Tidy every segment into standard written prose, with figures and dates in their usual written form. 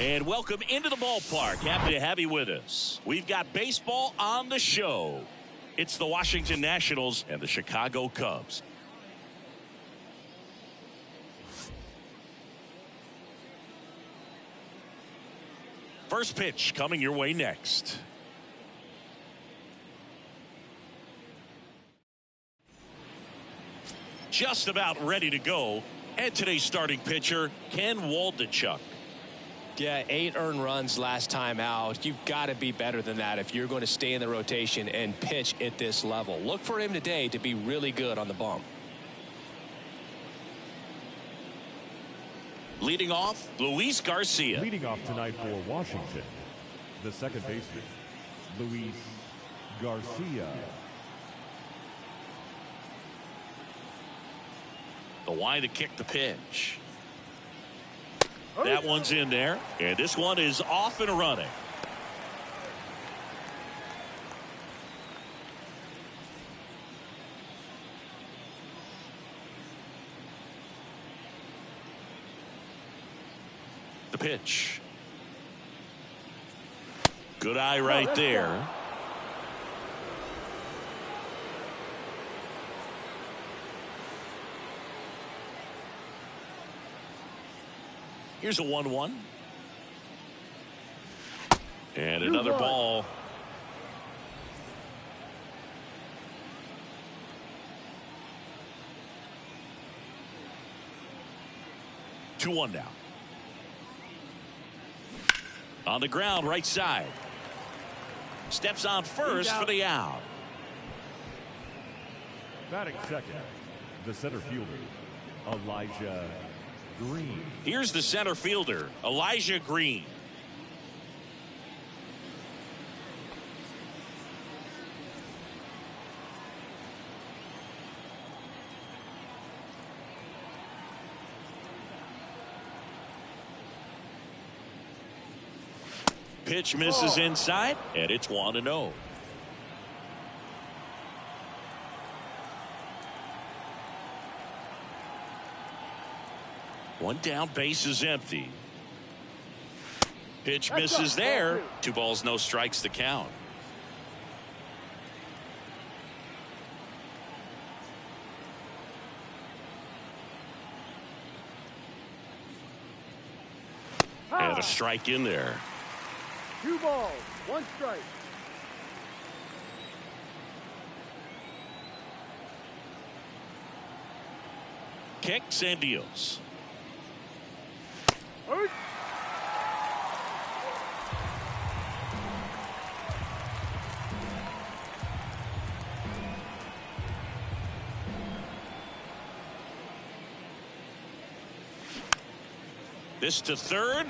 And welcome into the ballpark. Happy to have you with us. We've got baseball on the show. It's the Washington Nationals and the Chicago Cubs. First pitch coming your way next. Just about ready to go. And today's starting pitcher, Ken Waldichuk. Yeah, 8 earned runs last time out. You've got to be better than that if you're going to stay in the rotation and pitch at this level. Look for him today to be really good on the bump. Leading off, Luis Garcia. Leading off tonight for Washington, the second baseman, Luis Garcia. The line to kick the pitch. That one's in there, and this one is off and running. The pitch. Good eye right there. Here's a 1-1. And another ball. Two one now. On the ground, right side. Steps on first for the out. Batting second, the center fielder, Elijah Green. Here's the center fielder, Elijah Green. Pitch misses inside, and it's 1-0. One down, base is empty. Pitch misses there. 2 balls, no strikes to count. And a strike in there. 2 balls, 1 strike. Kicks and deals. This to third.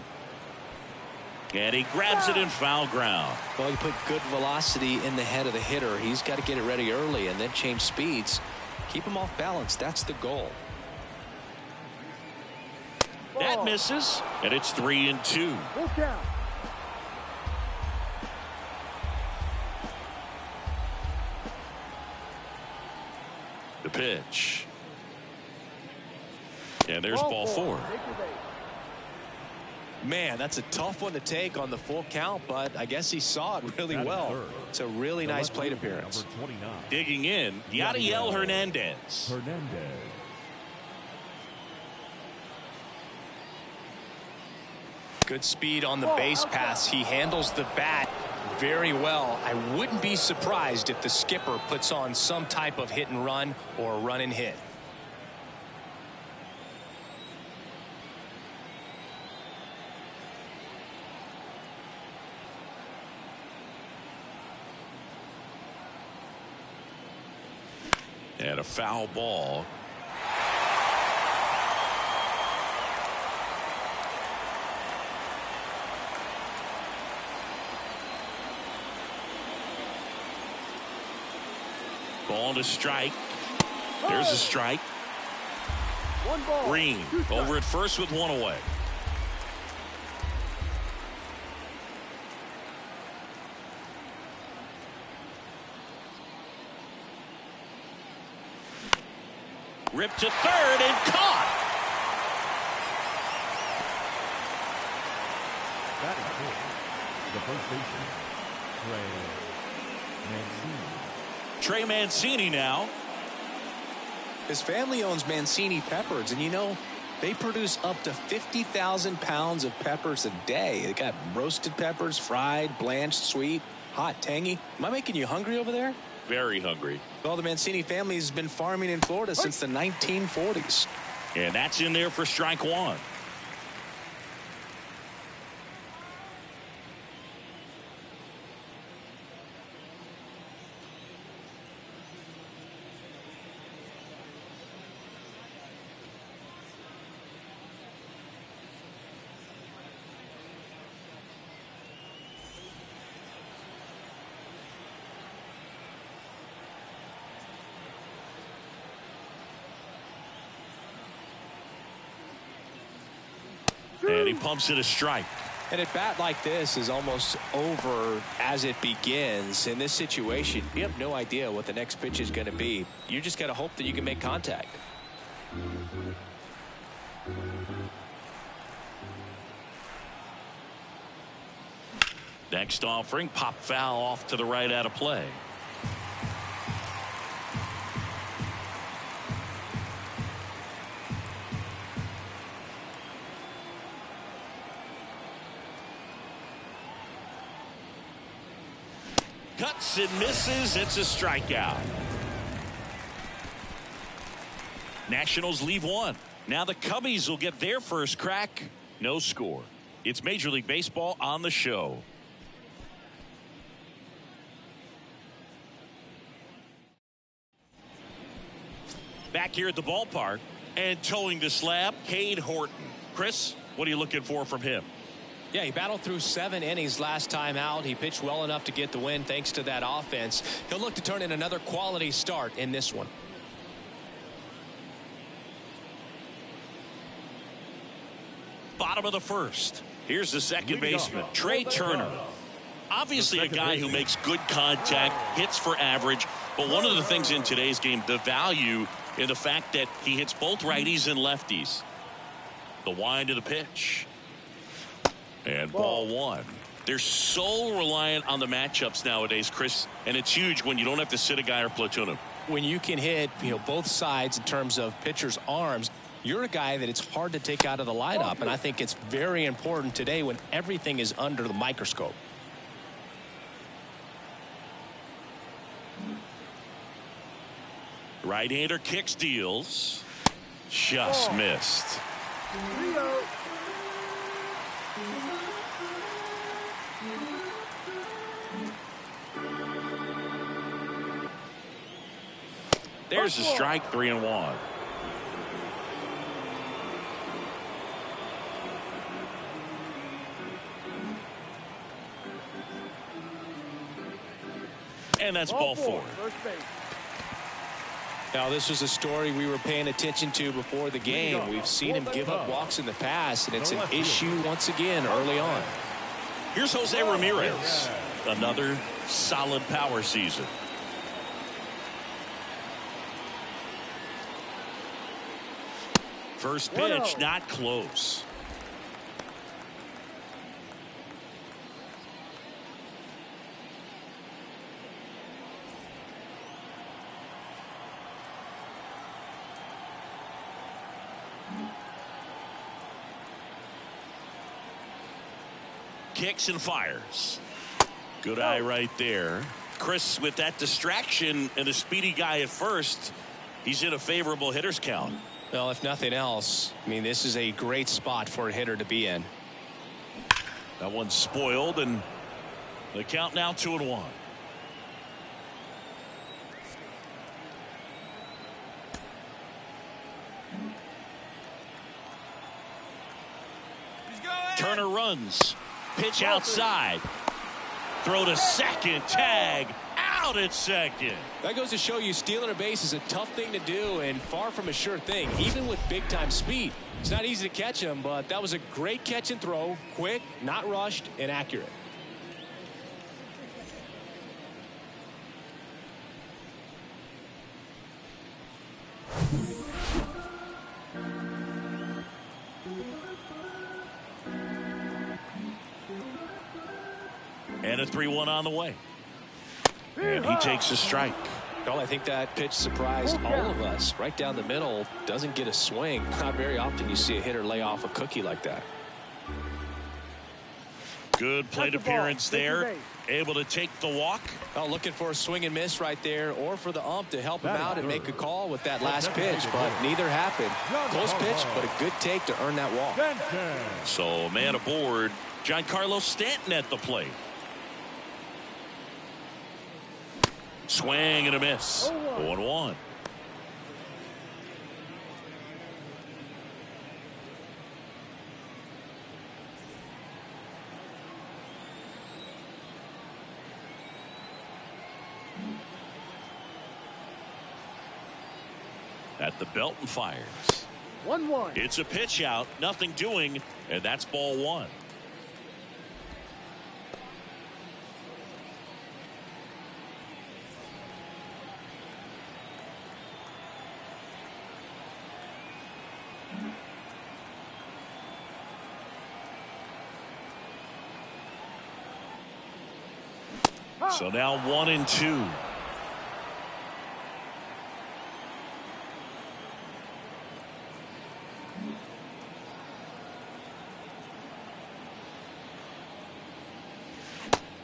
And he grabs it in foul ground. Well, you put good velocity in the head of the hitter. He's got to get it ready early and then change speeds. Keep him off balance. That's the goal. That misses, and it's 3-2. Look out. The pitch. And there's ball 4. Man, that's a tough one to take on the full count, but I guess he saw it really well. It's a really nice plate appearance. Digging in, Yadiel Hernandez. Good speed on the base pass. He handles the bat very well. I wouldn't be surprised if the skipper puts on some type of hit and run or run and hit. And a foul ball. Ball to strike. There's a strike. 1 ball. Green over at first with 1 away. Ripped to third and caught. Batting fourth, the first baseman, Trey Mancini now. His family owns Mancini Peppers, and you know, they produce up to 50,000 pounds of peppers a day. They got roasted peppers, fried, blanched, sweet, hot, tangy. Am I making you hungry over there? Very hungry. Well, the Mancini family has been farming in Florida since the 1940s. And that's in there for strike one. And he pumps it a strike. And a bat like this is almost over as it begins. In this situation, you have no idea what the next pitch is going to be. You just got to hope that you can make contact. Next offering, pop foul off to the right out of play. Cuts and misses. It's a strikeout. Nationals leave one. Now the Cubbies will get their first crack. No score. It's Major League Baseball on the show. Back here at the ballpark and towing the slab, Cade Horton. Chris, what are you looking for from him? Yeah, he battled through 7 innings last time out. He pitched well enough to get the win thanks to that offense. He'll look to turn in another quality start in this one. Bottom of the first. Here's the second baseman, Trey Turner. Obviously a guy who makes good contact, hits for average, but one of the things in today's game, the value in the fact that he hits both righties and lefties. The wind of the pitch. And ball one. They're so reliant on the matchups nowadays, Chris, and it's huge when you don't have to sit a guy or platoon him. When you can hit, both sides in terms of pitchers' arms, you're a guy that it's hard to take out of the lineup, and I think it's very important today when everything is under the microscope. Right-hander kicks, deals. Just missed. There's a strike, 3-1. And that's ball four. Now, this was a story we were paying attention to before the game. We've seen him give up walks in the past, and it's an issue once again early on. Here's Jose Ramirez. Another solid power season. First pitch, not close. Kicks and fires. Good eye right there. Chris, with that distraction and a speedy guy at first, he's in a favorable hitter's count. Well, if nothing else, I mean, this is a great spot for a hitter to be in. That one's spoiled, and the count now 2-1. Turner runs. Pitch outside. Throw to second. Tag. Out at second. That goes to show you stealing a base is a tough thing to do and far from a sure thing, even with big-time speed. It's not easy to catch him, but that was a great catch and throw. Quick, not rushed, and accurate. And a 3-1 on the way. And he takes a strike. Well, I think that pitch surprised all of us. Right down the middle, doesn't get a swing. Not very often you see a hitter lay off a cookie like that. Good plate appearance there. Able to take the walk. Oh, looking for a swing and miss right there, or for the ump to help him out and make a call with that last pitch, but neither happened. Close pitch, but a good take to earn that walk. So, man aboard, Giancarlo Stanton at the plate. Swing and a miss. 0-1. At the belt and fires. 1-1. It's a pitch out, nothing doing, and that's ball one. So now 1-2.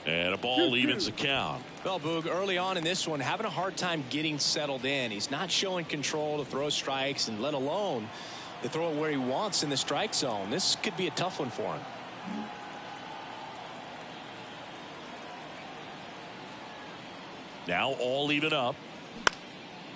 And a ball evens the count. Well, Boog, early on in this one, having a hard time getting settled in. He's not showing control to throw strikes, and let alone to throw it where he wants in the strike zone. This could be a tough one for him. Now all even up.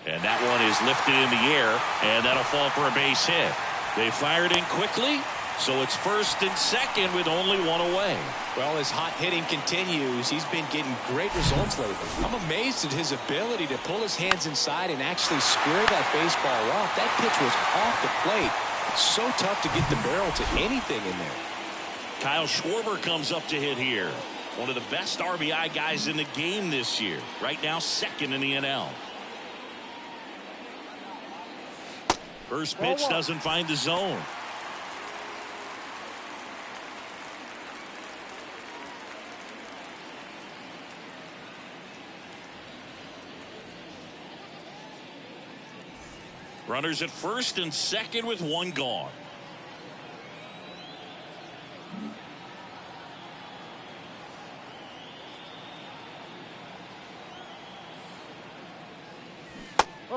And that one is lifted in the air, and that'll fall for a base hit. They fired in quickly, so it's first and second with only one away. Well, as hot hitting continues, he's been getting great results lately. I'm amazed at his ability to pull his hands inside and actually square that baseball off. That pitch was off the plate. So tough to get the barrel to anything in there. Kyle Schwarber comes up to hit here. One of the best RBI guys in the game this year. Right now, second in the NL. First pitch doesn't find the zone. Runners at first and second with one gone.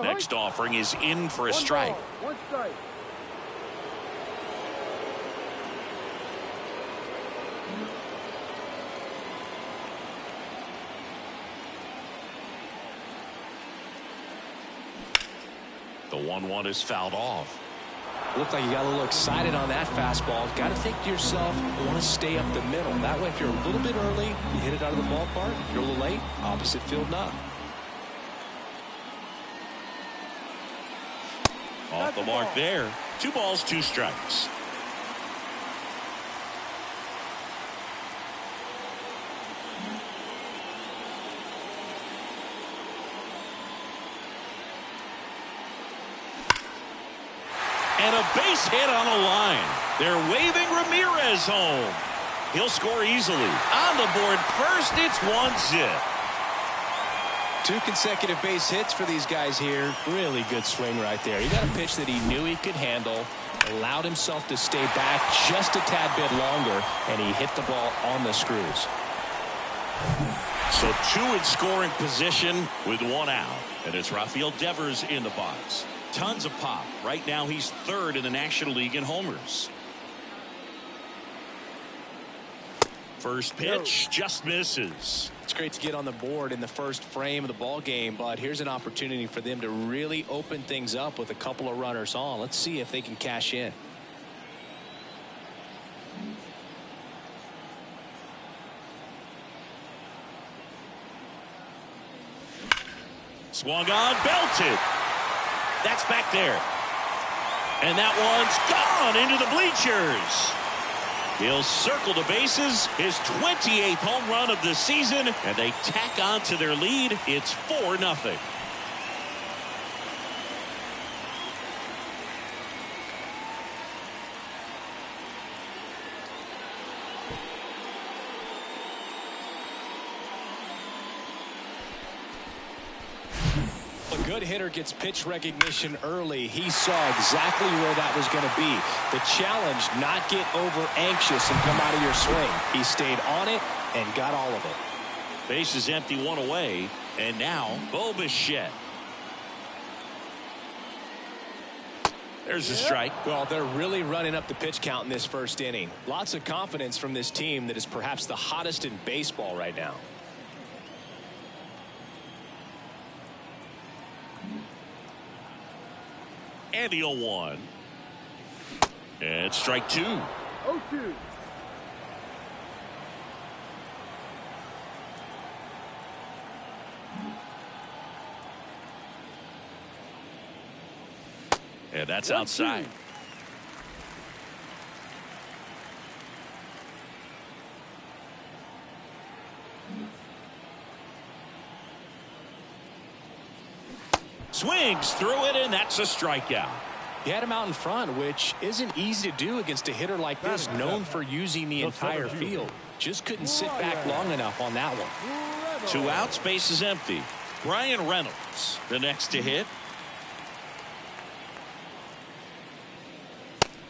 Next offering is in for a strike. One strike. The 1-1 is fouled off. Looked like you got a little excited on that fastball. Got to think to yourself, you want to stay up the middle. That way, if you're a little bit early, you hit it out of the ballpark. If you're a little late, opposite field knock. Off the mark there. 2 balls, 2 strikes. And a base hit on the line. They're waving Ramirez home. He'll score easily. On the board first, it's 1-0. 2 consecutive base hits for these guys here. Really good swing right there. He got a pitch that he knew he could handle, allowed himself to stay back just a tad bit longer, and he hit the ball on the screws. So 2 in scoring position with 1 out. And it's Rafael Devers in the box. Tons of pop. Right now he's 3rd in the National League in homers. First pitch just misses. It's great to get on the board in the first frame of the ball game, but here's an opportunity for them to really open things up with a couple of runners on. Let's see if they can cash in. Swung on, belted. That's back there. And that one's gone into the bleachers. He'll circle the bases, his 28th home run of the season, and they tack on to their lead. It's 4-0. A good hitter gets pitch recognition early. He saw exactly where that was going to be. The challenge, not get over anxious and come out of your swing. He stayed on it and got all of it. Base is empty, one away, and now Bo Bichette. There's a strike. Well, they're really running up the pitch count in this first inning. Lots of confidence from this team that is perhaps the hottest in baseball right now. And the 0-1. And strike 2. 0-2. And that's outside. Swings through it, and that's a strikeout. He had him out in front, which isn't easy to do against a hitter like this, known for using the entire field. Just couldn't sit back long enough on that one. 2 outs, base is empty. Brian Reynolds, the next to hit.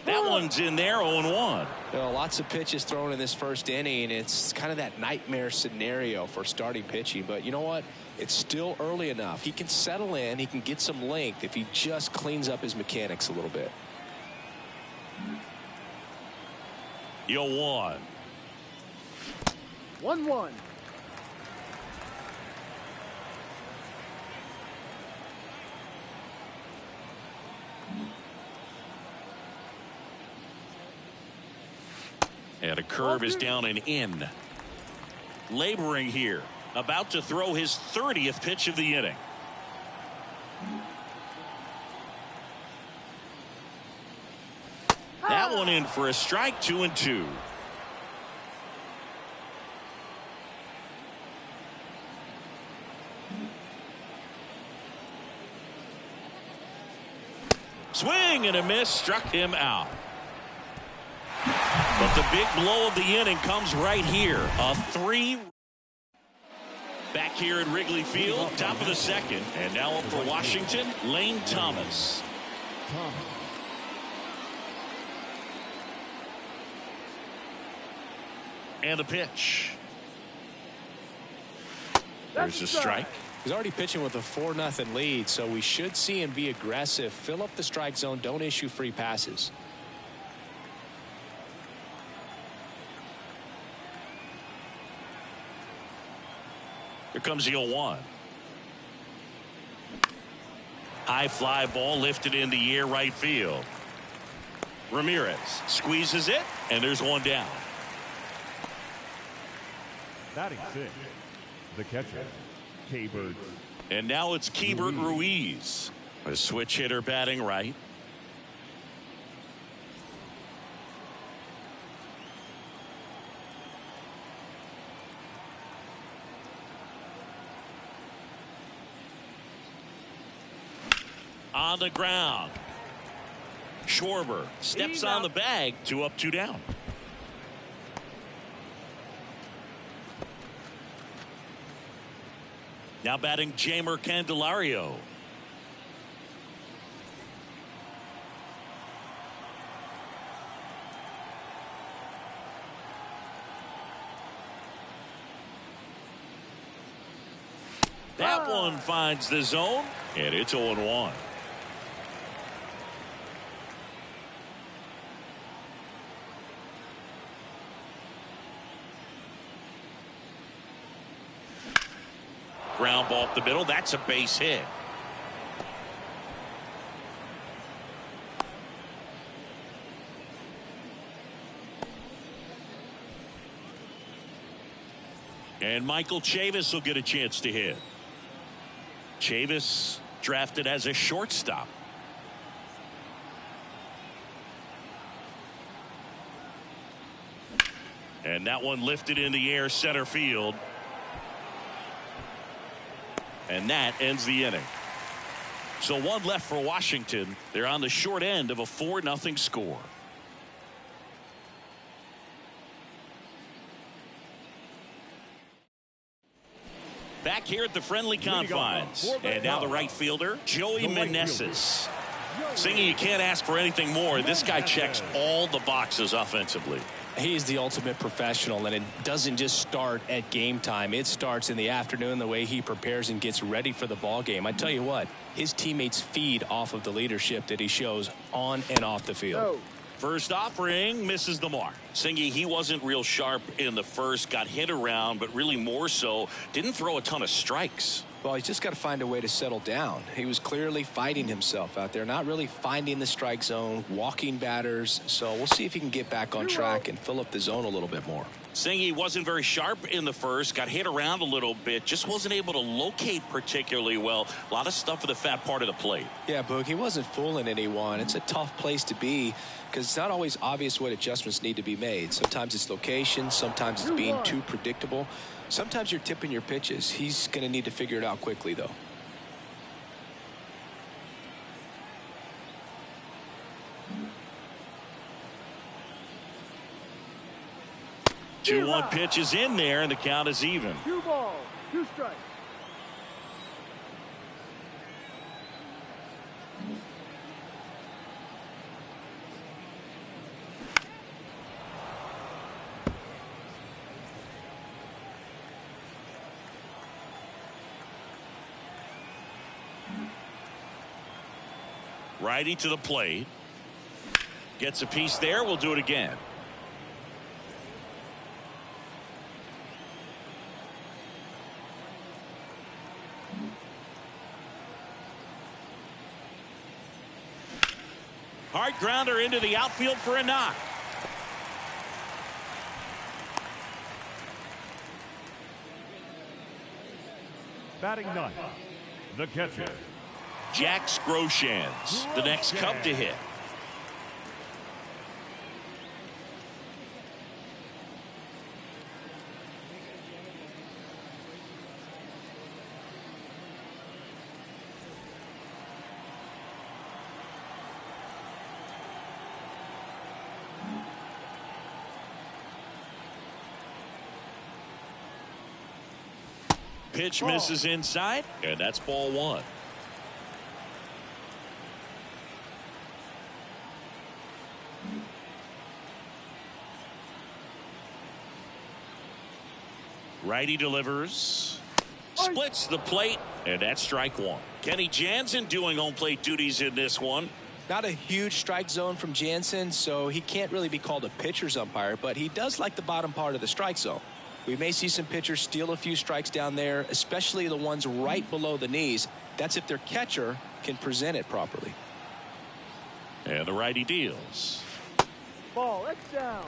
That one's in there, 0-1. Well, lots of pitches thrown in this first inning. It's kind of that nightmare scenario for starting pitching. But you know what? It's still early enough. He can settle in. He can get some length if he just cleans up his mechanics a little bit. 0-1. 1-1. And a curve is down and in. Laboring here. About to throw his 30th pitch of the inning. That one in for a strike, 2-2. Swing and a miss, struck him out. But the big blow of the inning comes right here. A 3. Back here at Wrigley Field, top of the second. And now up for Washington, Lane Thomas. And the pitch. There's a strike. He's already pitching with a 4-0 lead, so we should see him be aggressive. Fill up the strike zone. Don't issue free passes. Here comes the 0-1. High fly ball lifted in the air, right field. Ramirez squeezes it, and there's one down. Batting 6, the catcher, Keibert. And now it's Keibert Ruiz, a switch hitter batting right. On the ground. Schwarber steps on the bag. 2 up, 2 down. Now batting Jeimer Candelario. That one finds the zone, and it's 0-1. Ground ball up the middle. That's a base hit. And Michael Chavis will get a chance to hit. Chavis drafted as a shortstop. And that one lifted in the air, center field. And that ends the inning. So 1 left for Washington. They're on the short end of a 4-0 score. Back here at the friendly confines. And now the right fielder, Joey Meneses. Singy, you can't ask for anything more. This guy checks all the boxes offensively. He's the ultimate professional, and it doesn't just start at game time. It starts in the afternoon, the way he prepares and gets ready for the ball game. I tell you what, his teammates feed off of the leadership that he shows on and off the field. First offering misses the mark. Singy, he wasn't real sharp in the first, got hit around, but really more so, didn't throw a ton of strikes. Well, he's just got to find a way to settle down. He was clearly fighting himself out there, not really finding the strike zone, walking batters. So we'll see if he can get back on track and fill up the zone a little bit more. Singy wasn't very sharp in the first, got hit around a little bit, just wasn't able to locate particularly well. A lot of stuff for the fat part of the plate. Yeah, Boog, he wasn't fooling anyone. It's a tough place to be because it's not always obvious what adjustments need to be made. Sometimes it's location, sometimes it's being too predictable. Sometimes you're tipping your pitches. He's going to need to figure it out quickly, though. Two 2-1 pitch is in there, and the count is even. 2 balls, 2 strikes. Righty to the plate. Gets a piece there. We'll do it again. Hard grounder into the outfield for a knock. Batting ninth, the catcher, Jack Groshans, the next Cub to hit. Pitch misses inside, and that's ball 1. Righty delivers, splits the plate, and that's strike 1. Kenny Jansen doing home plate duties in this one. Not a huge strike zone from Jansen, so he can't really be called a pitcher's umpire, but he does like the bottom part of the strike zone. We may see some pitchers steal a few strikes down there, especially the ones right below the knees. That's if their catcher can present it properly. And the righty deals. Ball, X down.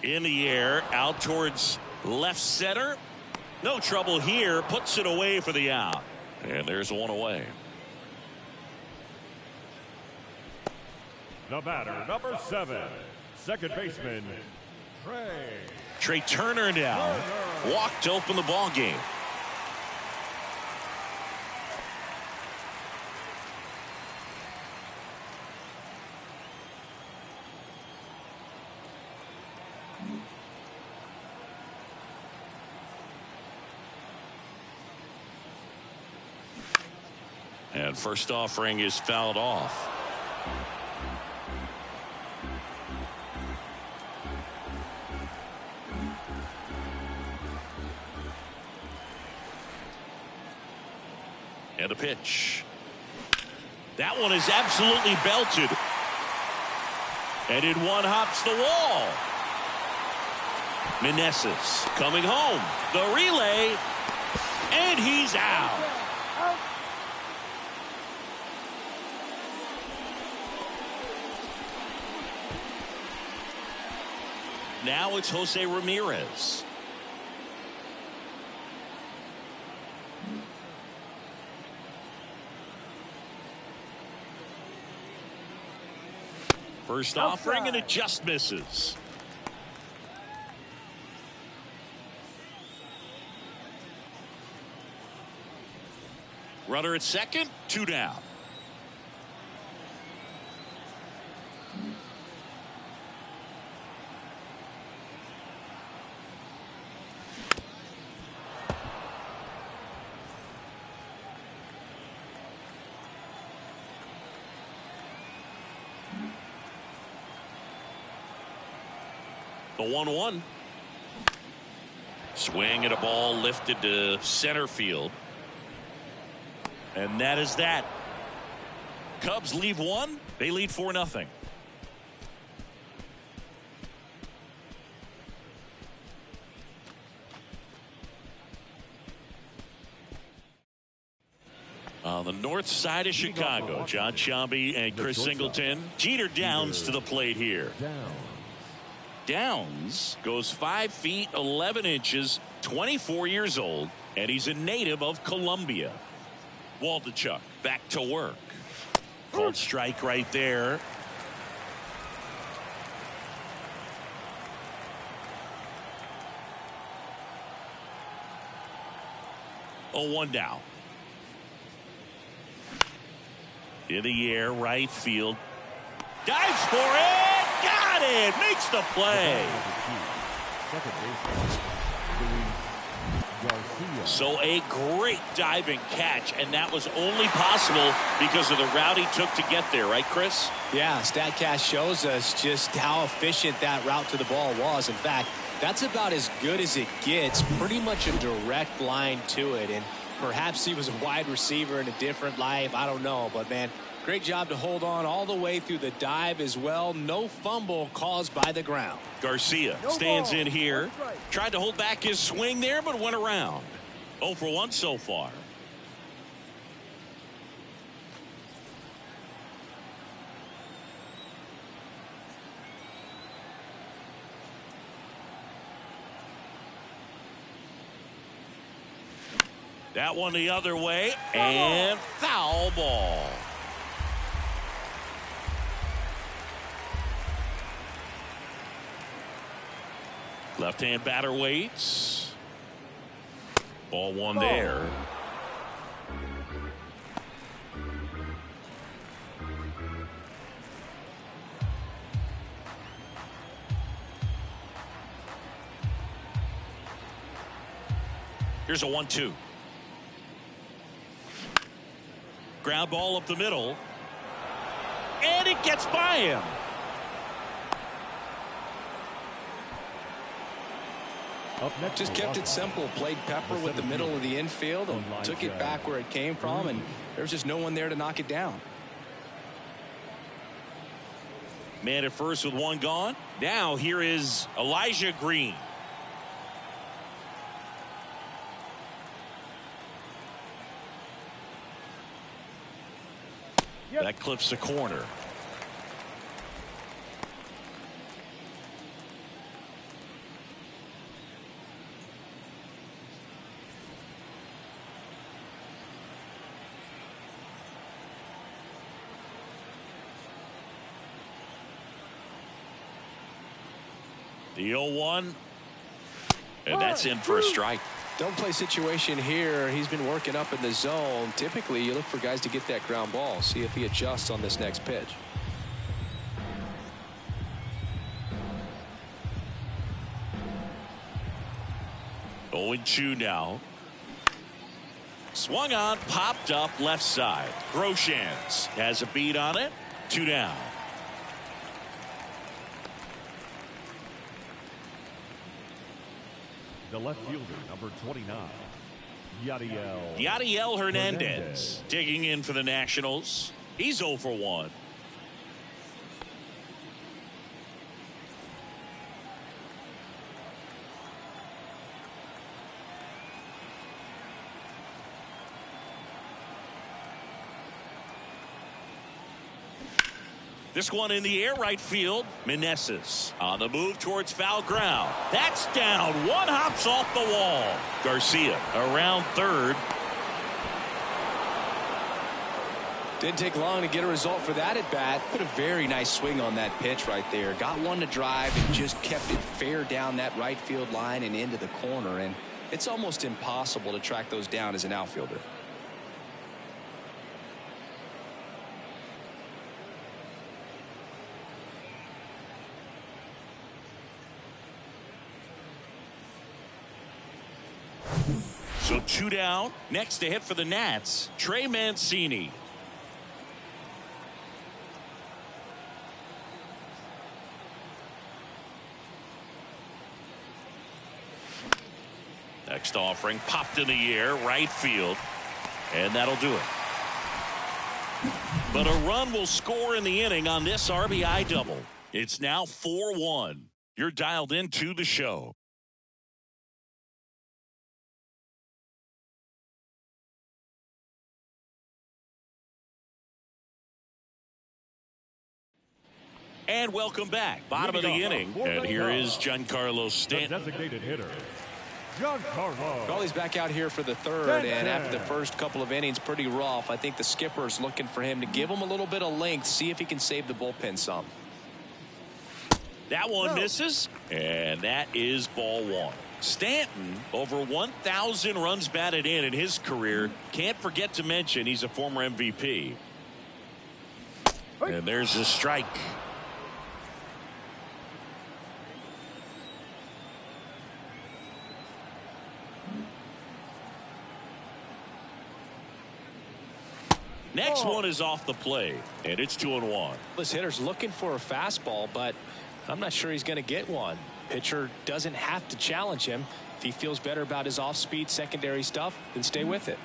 In the air, out towards left center. No trouble here, puts it away for the out. And there's one away. the batter, number 7, second baseman, Trey Turner now walked to open the ball game. And first offering is fouled off. And a pitch. That one is absolutely belted. And in one hops the wall. Meneses coming home. The relay. And he's out. Now it's Jose Ramirez. First offering and it just misses. Runner at second, 2 down. The 1-1. Swing at a ball lifted to center field. And that is that. Cubs leave 1. They lead 4-0. On the north side of Chicago, John Sciambi and Chris Singleton. Jeter Downs to the plate here. Downs goes 5 feet 11 inches, 24 years old, and he's a native of Colombia. Waldichuk back to work. Called strike right there. Oh, 1 down. In the air, right field. Dives for it. Got it. Makes the play. So a great diving catch, and that was only possible because of the route he took to get there, right, Chris? Yeah, StatCast shows us just how efficient that route to the ball was. In fact, that's about as good as it gets. Pretty much a direct line to it, and perhaps he was a wide receiver in a different life. I don't know, but man, great job to hold on all the way through the dive as well. No fumble caused by the ground. Garcia stands in here. Tried to hold back his swing there, but went around. 0 for 1 so far. That one the other way, and foul ball. Left-hand batter waits. Ball 1 there. Here's a 1-2. Ground ball up the middle. And it gets by him. Just kept it simple. Played Pepper with the middle of the infield and took it back where it came from, and there was just no one there to knock it down. Man at first with 1 gone. Now here is Elijah Green. That clips the corner. The 0-1, and that's in for a strike. Don't play situation here. He's been working up in the zone. Typically, you look for guys to get that ground ball. See if he adjusts on this next pitch. 0-2 now. Swung on, popped up left side. Groshans has a beat on it. 2 down. The left fielder, number 29, Yadiel Hernandez digging in for the Nationals. He's 0 for 1. This one in the air, right field. Meneses on the move towards foul ground. That's down. One hops off the wall. Garcia around third. Didn't take long to get a result for that at bat. Put a very nice swing on that pitch right there. Got one to drive and just kept it fair down that right field line and into the corner. And it's almost impossible to track those down as an outfielder. down. Next to hit for the Nats, Trey Mancini. Next offering popped in the air, right field, and that'll do it. But a run will score in the inning on this RBI double. It's now 4-1. You're dialed into the show. And welcome back. Bottom of the inning. And here is Giancarlo Stanton. Designated hitter, Giancarlo. Well, he's back out here for the third, and after the first couple of innings, pretty rough. I think the skipper is looking for him to give him a little bit of length, see if he can save the bullpen some. That one misses, and that is ball one. Stanton, over 1,000 runs batted in his career. Can't forget to mention he's a former MVP. And there's a strike. Next one is off the plate, and it's 2-1. This hitter's looking for a fastball, but I'm not sure he's going to get one. Pitcher doesn't have to challenge him. If he feels better about his off-speed secondary stuff, then stay with it.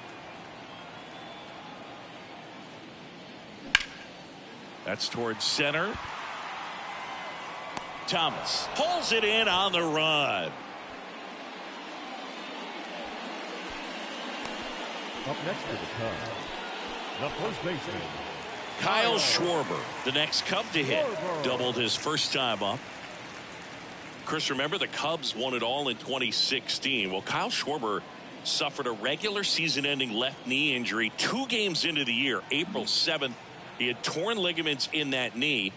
That's towards center. Thomas pulls it in on the run. Up next to the Cubs, the first baseman, Kyle Schwarber, the next Cub to hit. Doubled his first time up. Chris, remember the Cubs won it all in 2016. Well, Kyle Schwarber suffered a regular season-ending left knee injury 2 games into the year. April 7th, he had torn ligaments in that knee.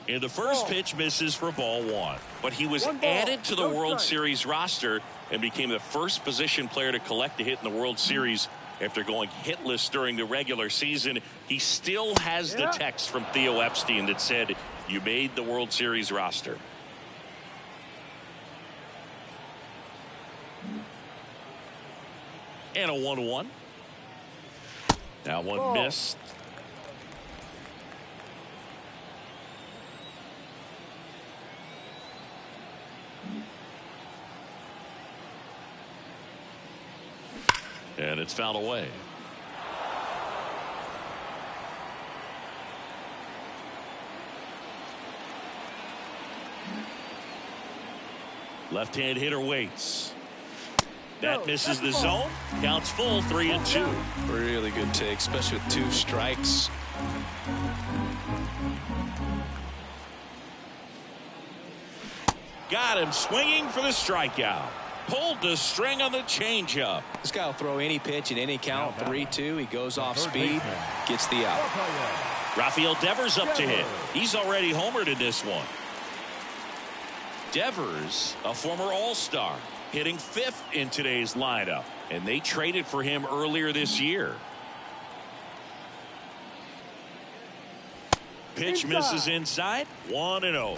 And the first pitch misses for ball one. But he was added to the World Series roster and became the first position player to collect a hit in the World Series after going hitless during the regular season. He still has the text from Theo Epstein that said, "You made the World Series roster." And a 1-1. That one missed. And it's fouled away. Left-hand hitter waits. That misses the zone. Counts full, 3-2. Really good take, especially with 2 strikes. Got him swinging for the strikeout. Pulled the string on the changeup. This guy will throw any pitch in any count. 3-2. He goes off speed, gets the out. Rafael Devers up to hit. He's already homered in this one. Devers, a former All-Star, hitting 5th in today's lineup, and they traded for him earlier this year. Pitch misses inside. 1-0.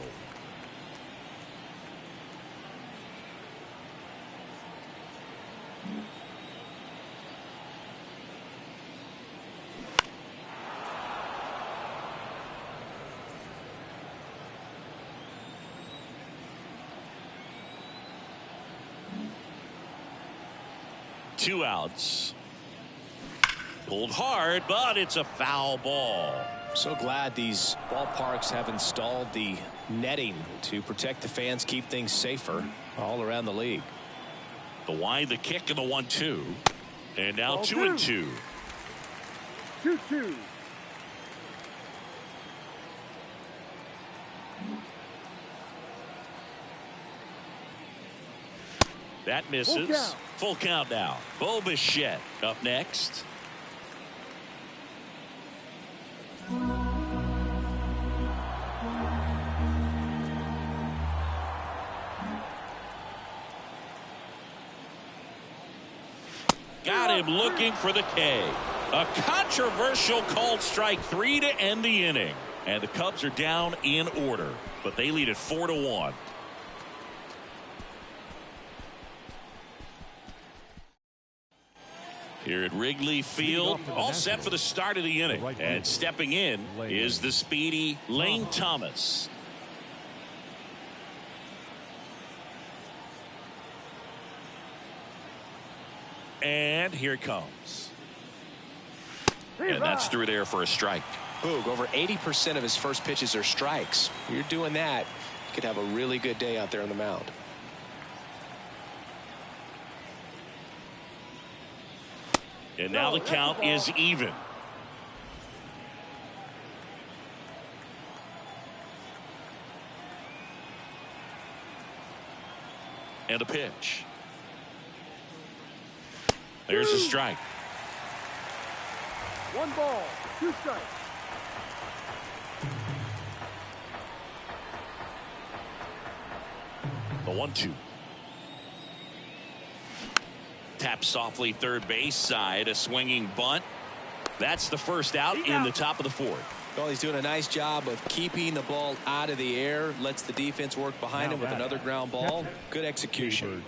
Two outs. Pulled hard, but it's a foul ball. So glad these ballparks have installed the netting to protect the fans, keep things safer all around the league. The wide, the kick, and the 1-2. And now 2-2. 2-2. That misses. Full count now. Bo Bichette up next. Got him looking for the K. A controversial called strike 3 to end the inning. And the Cubs are down in order, but they lead at 4-1. Here at Wrigley Field, all set for the start of the inning. And stepping in is the speedy Lane Thomas. And here it comes. And that's through there for a strike. Boog, over 80% of his first pitches are strikes. You're doing that, you could have a really good day out there on the mound. And now the count is even. And a pitch. There's a strike. 1 ball, 2 strikes. The 1-2. Tap softly third base side, a swinging bunt. That's the first out in the top of the 4th. Well, he's doing a nice job of keeping the ball out of the air. Lets the defense work behind him with another ground ball. Good execution.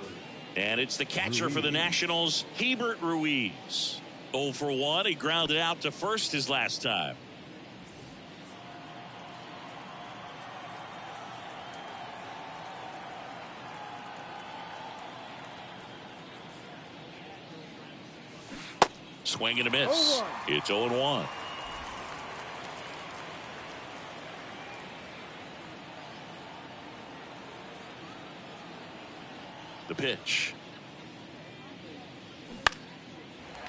And it's the catcher for the Nationals, Hebert Ruiz. 0 for 1. He grounded out to first his last time. Swing and a miss. It's 0-1. The pitch.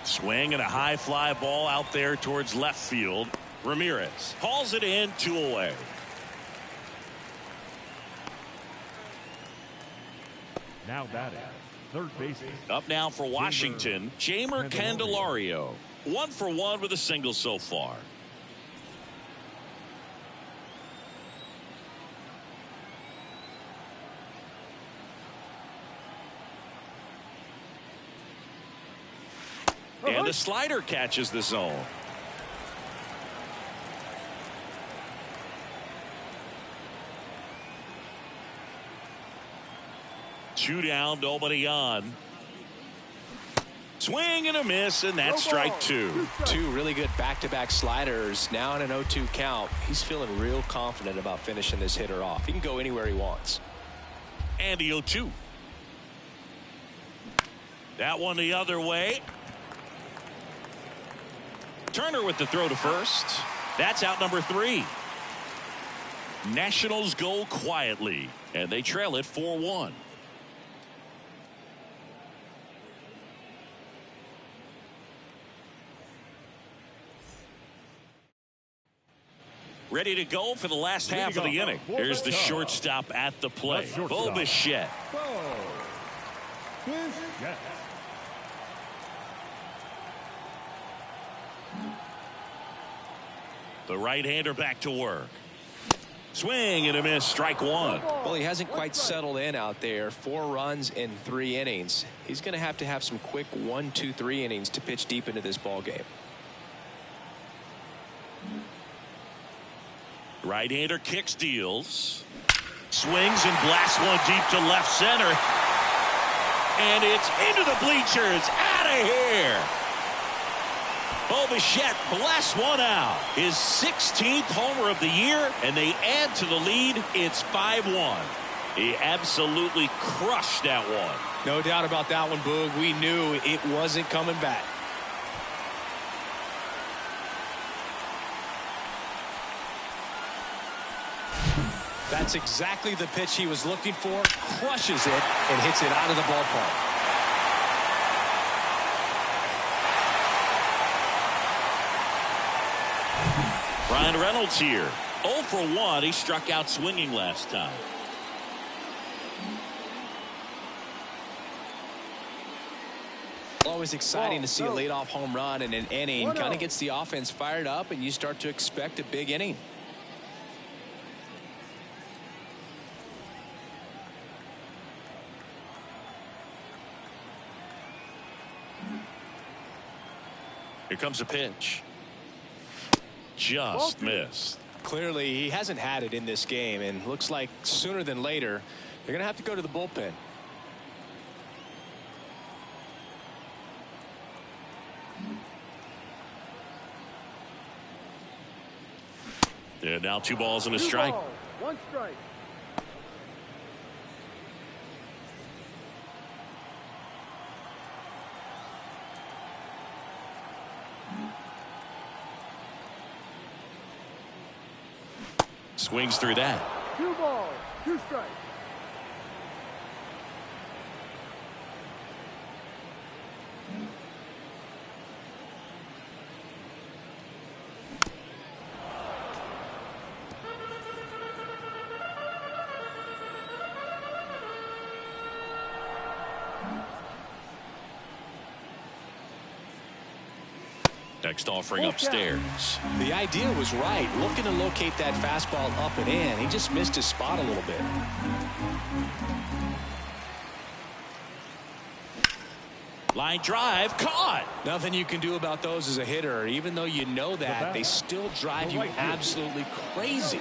Swing and a high fly ball out there towards left field. Ramirez hauls it in, 2 away. Now batting, third baseman. Up now for Washington, Jeimer Candelario. 1 for 1 with a single so far. And a slider catches the zone. Two down, nobody on. Swing and a miss, and that's strike 2. 2 really good back-to-back sliders. Now in an 0-2 count. He's feeling real confident about finishing this hitter off. He can go anywhere he wants. And the 0-2. That one the other way. Turner with the throw to first. That's out number 3. Nationals go quietly, and they trail it 4-1. Ready to go for the last half of the inning. Here's the shortstop at the plate, Bo Bichette. The right-hander back to work. Swing and a miss, strike 1. Well, he hasn't quite settled in out there. 4 runs in 3 innings. He's going to have some quick 1, 2, 3 innings to pitch deep into this ball game. Right-hander kicks, deals. Swings and blasts one deep to left center. And it's into the bleachers. Out of here. Bo Bichette blasts one out. His 16th homer of the year, and they add to the lead. It's 5-1. He absolutely crushed that one. No doubt about that one, Boog. We knew it wasn't coming back. That's exactly the pitch he was looking for. Crushes it and hits it out of the ballpark. Ryan Reynolds here. 0 for 1. He struck out swinging last time. Always exciting to see a leadoff home run in an inning. Kind of gets the offense fired up, and you start to expect a big inning. Here comes a pitch. Just missed. Clearly, he hasn't had it in this game, and looks like sooner than later, they're going to have to go to the bullpen. And now 2 balls and a 2 strike. balls, 1 strike. Swings through that. 2 balls, 2 strikes. Next offering upstairs. The idea was right. Looking to locate that fastball up and in. He just missed his spot a little bit. Line drive, caught. Nothing you can do about those as a hitter. Even though you know that, they still drive you absolutely crazy.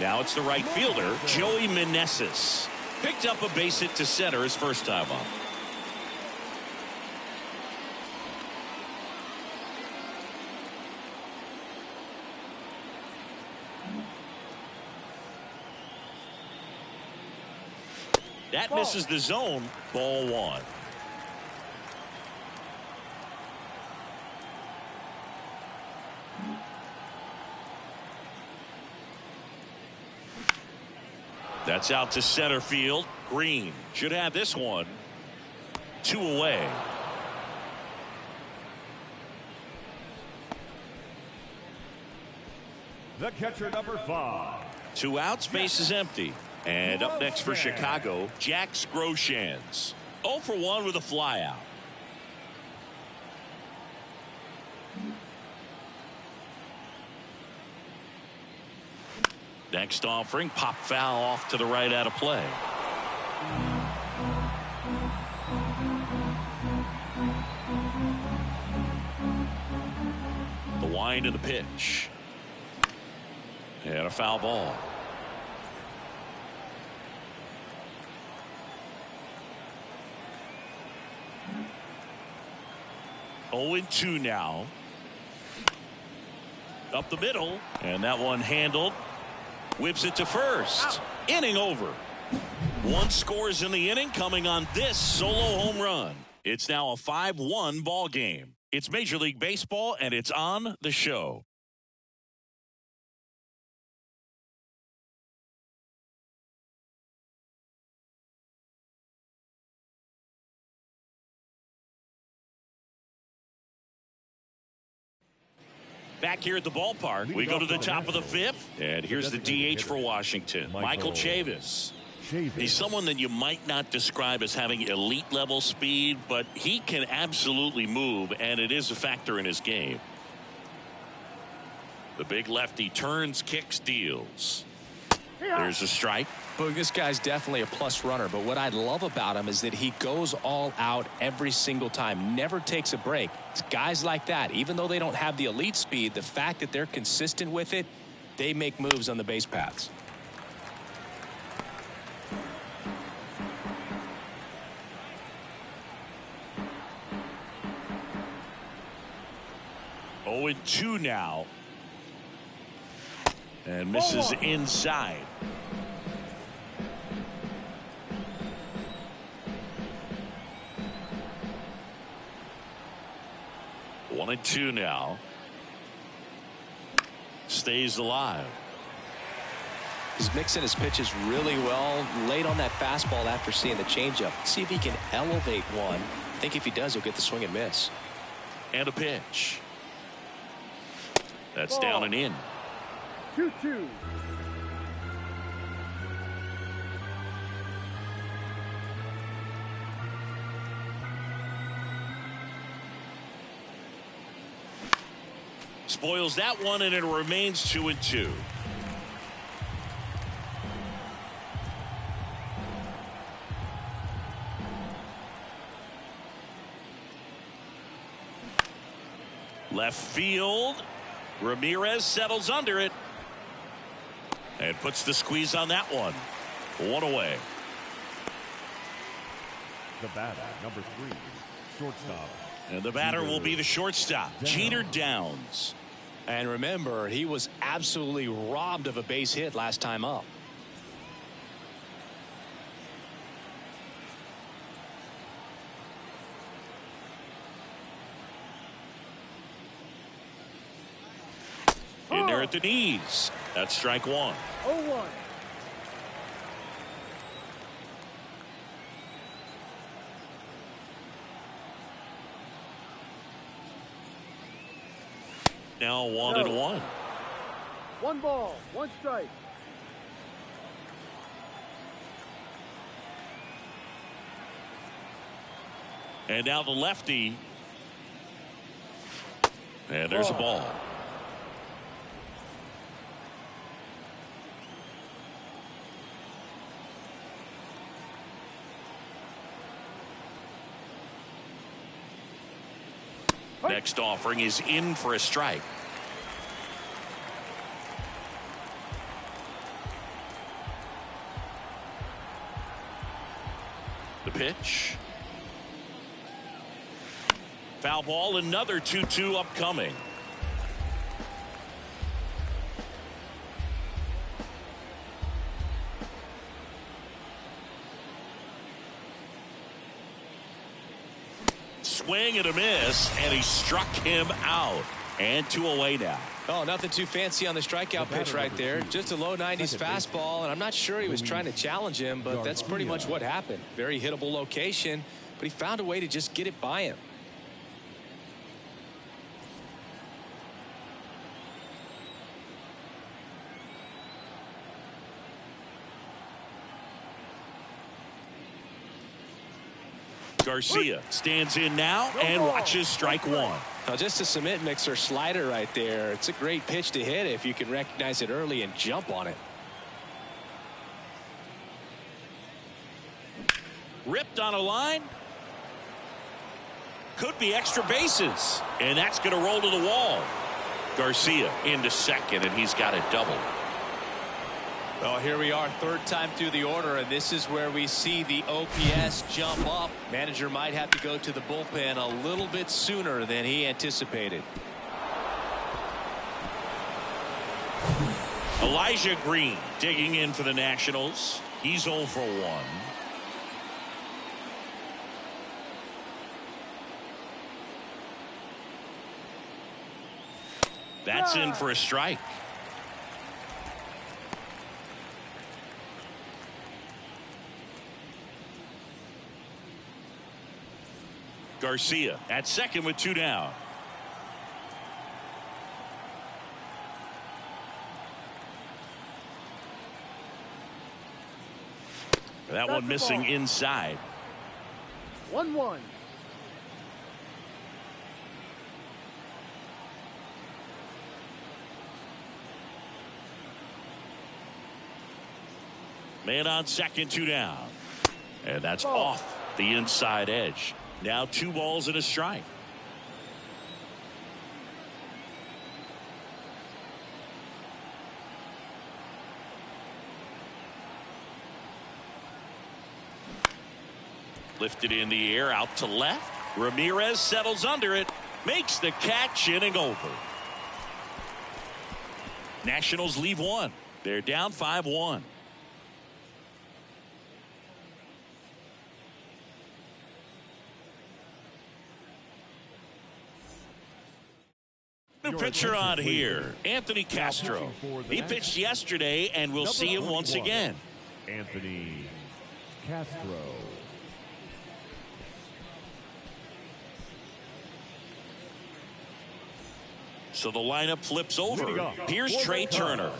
Now it's the right fielder, Joey Meneses. Picked up a base hit to center his first time up. That misses the zone. Ball 1. That's out to center field. Green should have this one. 2 away. The catcher, number 5. 2 outs, base is empty. And up next for Chicago, Jack Groshans. 0 for 1 with a flyout. Next offering, pop foul off to the right out of play. The wind of the pitch. And a foul ball. Oh, 2 now. Up the middle. And that one handled. Whips it to first. Inning over. 1 scores in the inning coming on this solo home run. It's now a 5-1 ball game. It's Major League Baseball, and it's on the show. Back here at the ballpark, we go to the top of the 5th, and here's the DH for Washington, Michael Chavis. He's someone that you might not describe as having elite level speed, but he can absolutely move, and it is a factor in his game. The big lefty turns, kicks, deals. There's a strike. Well, this guy's definitely a plus runner, but what I love about him is that he goes all out every single time, never takes a break. It's guys like that, even though they don't have the elite speed, the fact that they're consistent with it, they make moves on the base paths. Oh, 2 now. And misses inside. One and 2 now. Stays alive. He's mixing his pitches really well. Late on that fastball after seeing the changeup. See if he can elevate one. I think if he does, he'll get the swing and miss. And a pitch. That's down and in. 2-2. Spoils that one, and it remains 2-2. Left field. Ramirez settles under it and puts the squeeze on that one. 1 away. The batter, number 3, shortstop. And the batter will be the shortstop, Jeter Downs. And remember, he was absolutely robbed of a base hit last time up. In there at the knees. That's strike one. 0-1. Now 1-1. 1 ball, 1 strike. And now the lefty. And there's a ball. Next offering is in for a strike. The pitch. Foul ball, another 2-2 upcoming. Swing and a miss, and he struck him out. And 2 away now. Oh, nothing too fancy on the strikeout pitch right there. Just a low 90s fastball, and I'm not sure he was trying to challenge him, but that's pretty much what happened. Very hittable location, but he found a way to just get it by him. Garcia stands in now and watches strike one. Now just a cement mixer slider right there. It's a great pitch to hit if you can recognize it early and jump on it. Ripped on a line. Could be extra bases. And that's going to roll to the wall. Garcia into second, and he's got a double. Well, here we are, third time through the order, and this is where we see the OPS jump up. Manager might have to go to the bullpen a little bit sooner than he anticipated. Elijah Green digging in for the Nationals. He's 0 for 1. That's in for a strike. Garcia at second with 2 down. That one missing inside. 1-1. Man on second, 2 down. And that's off the inside edge. Now 2 balls and a strike. Lifted in the air out to left. Ramirez settles under it. Makes the catch, inning over. Nationals leave 1. They're down 5-1. New pitcher on here, Anthony Castro. He pitched yesterday, and we'll see him once again. Anthony Castro. So the lineup flips over. Here's Trey Turner.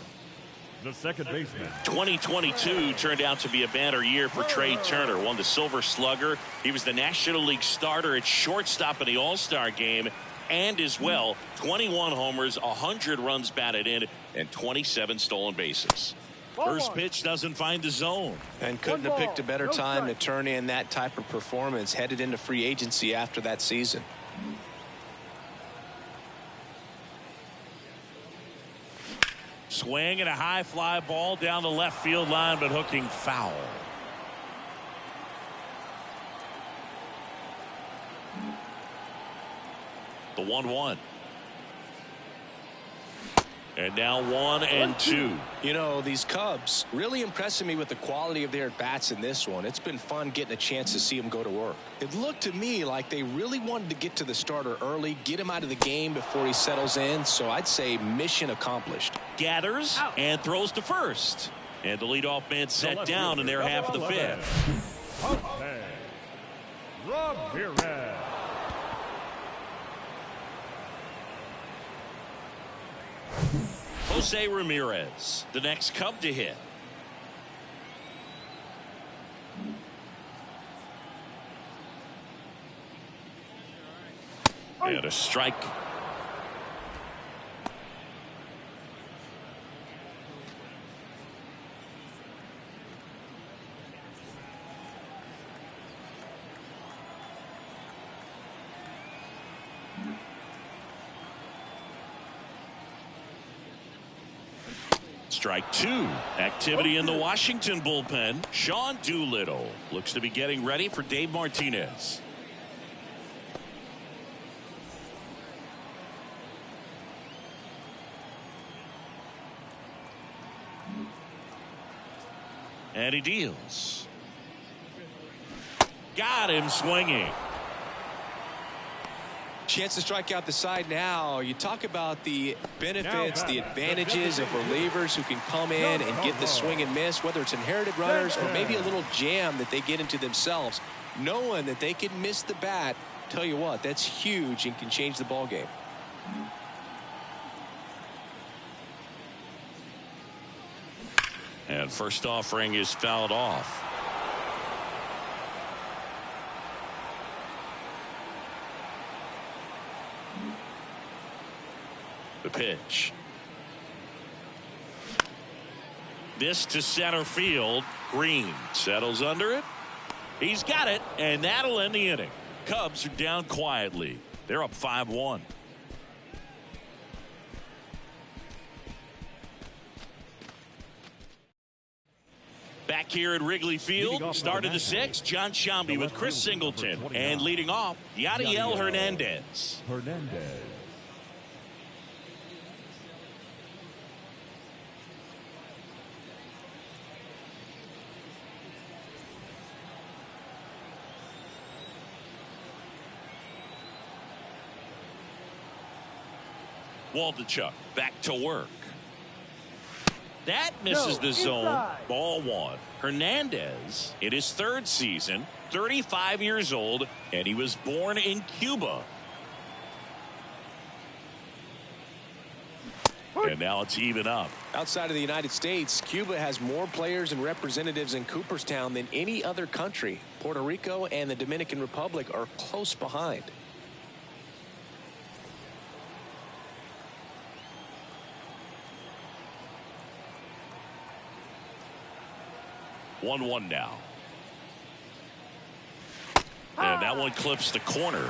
The second baseman. 2022 turned out to be a banner year for Trey Turner. Won the Silver Slugger. He was the National League starter at shortstop in the All-Star game. And as well, 21 homers, 100 runs batted in, and 27 stolen bases. First pitch doesn't find the zone. And couldn't have picked a better time to turn in that type of performance, headed into free agency after that season. Swing and a high fly ball down the left field line, but hooking foul. The 1-1. And now 1-2. You know, these Cubs really impressing me with the quality of their at-bats in this one. It's been fun getting a chance to see them go to work. It looked to me like they really wanted to get to the starter early, get him out of the game before he settles in. So I'd say mission accomplished. Gathers and throws to first. And the leadoff man set down in their half of the fifth. Jose Ramirez. Jose Ramirez, the next Cub to hit. And a strike. Strike two. Activity in the Washington bullpen. Sean Doolittle looks to be getting ready for Dave Martinez. And he deals. Got him swinging. Chance to strike out the side now. You talk about the benefits, the advantages of relievers who can come in and get the swing and miss, whether it's inherited runners or maybe a little jam that they get into themselves. Knowing that they can miss the bat, tell you what, that's huge and can change the ball game. And first offering is fouled off. The pitch. This to center field. Green settles under it. He's got it, and that'll end the inning. Cubs are down quietly. They're up 5-1. Back here at Wrigley Field, start of the sixth, John Shambi with Chris Singleton. And leading off, Yadiel Hernandez. Waldichuk back to work. That misses the zone. Ball one. Hernandez in his third season, 35 years old, and he was born in Cuba. And now it's even up. Outside of the United States, Cuba has more players and representatives in Cooperstown than any other country. Puerto Rico and the Dominican Republic are close behind. One now. And that one clips the corner.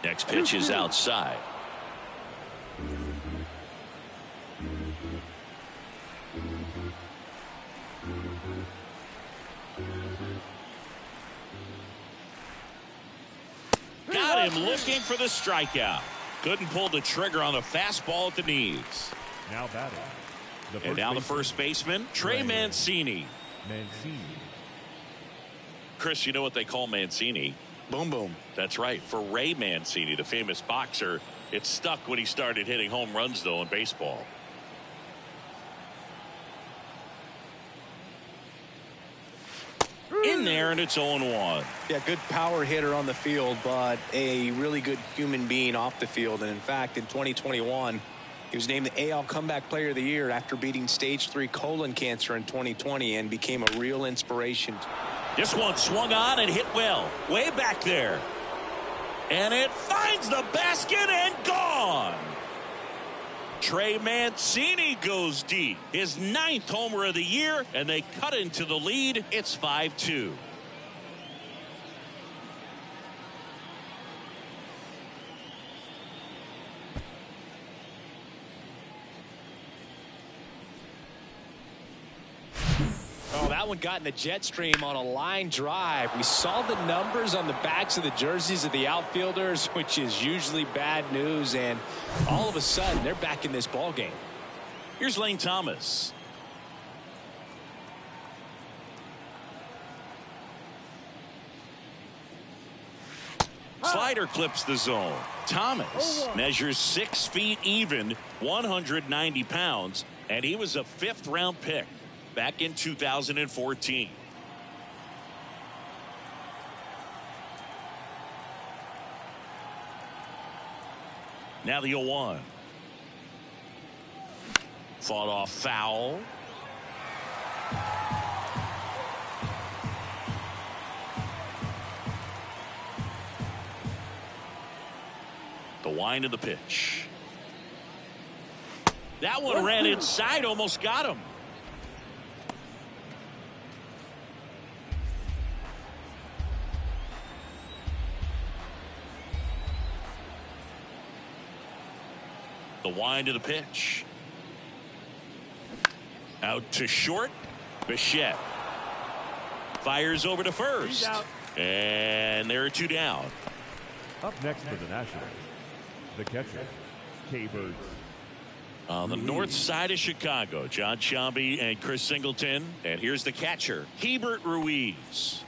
Next pitch is outside. Got him looking for the strikeout. Couldn't pull the trigger on the fastball at the knees. Now batting. And now the first baseman, Trey Mancini. Chris, you know what they call Mancini? Boom, boom. That's right. For Ray Mancini, the famous boxer, it stuck when he started hitting home runs, though, in baseball. In there, and it's 0-1. Yeah, good power hitter on the field, but a really good human being off the field. And in fact, in 2021, he was named the AL Comeback Player of the Year after beating stage 3 colon cancer in 2020 and became a real inspiration. This one swung on and hit well. Way back there. And it finds the basket and gone. Trey Mancini goes deep. His 9th homer of the year, and they cut into the lead. It's 5-2. one got in the jet stream on a line drive. We saw the numbers on the backs of the jerseys of the outfielders, which is usually bad news, and all of a sudden they're back in this ball game. Here's Lane Thomas. Slider clips the zone. Thomas measures 6 feet even, 190 pounds, and he was a 5th-round pick back in 2014. Now the 0-1. Fought off foul. The wind of the pitch. That one ran inside, almost got him. The wind of the pitch. Out to short. Bichette fires over to first. And there are 2 down. Up next for the Nationals, the catcher, K-Birds. On the north side of Chicago, John Sciambi and Chris Singleton. And here's the catcher, Hebert Ruiz.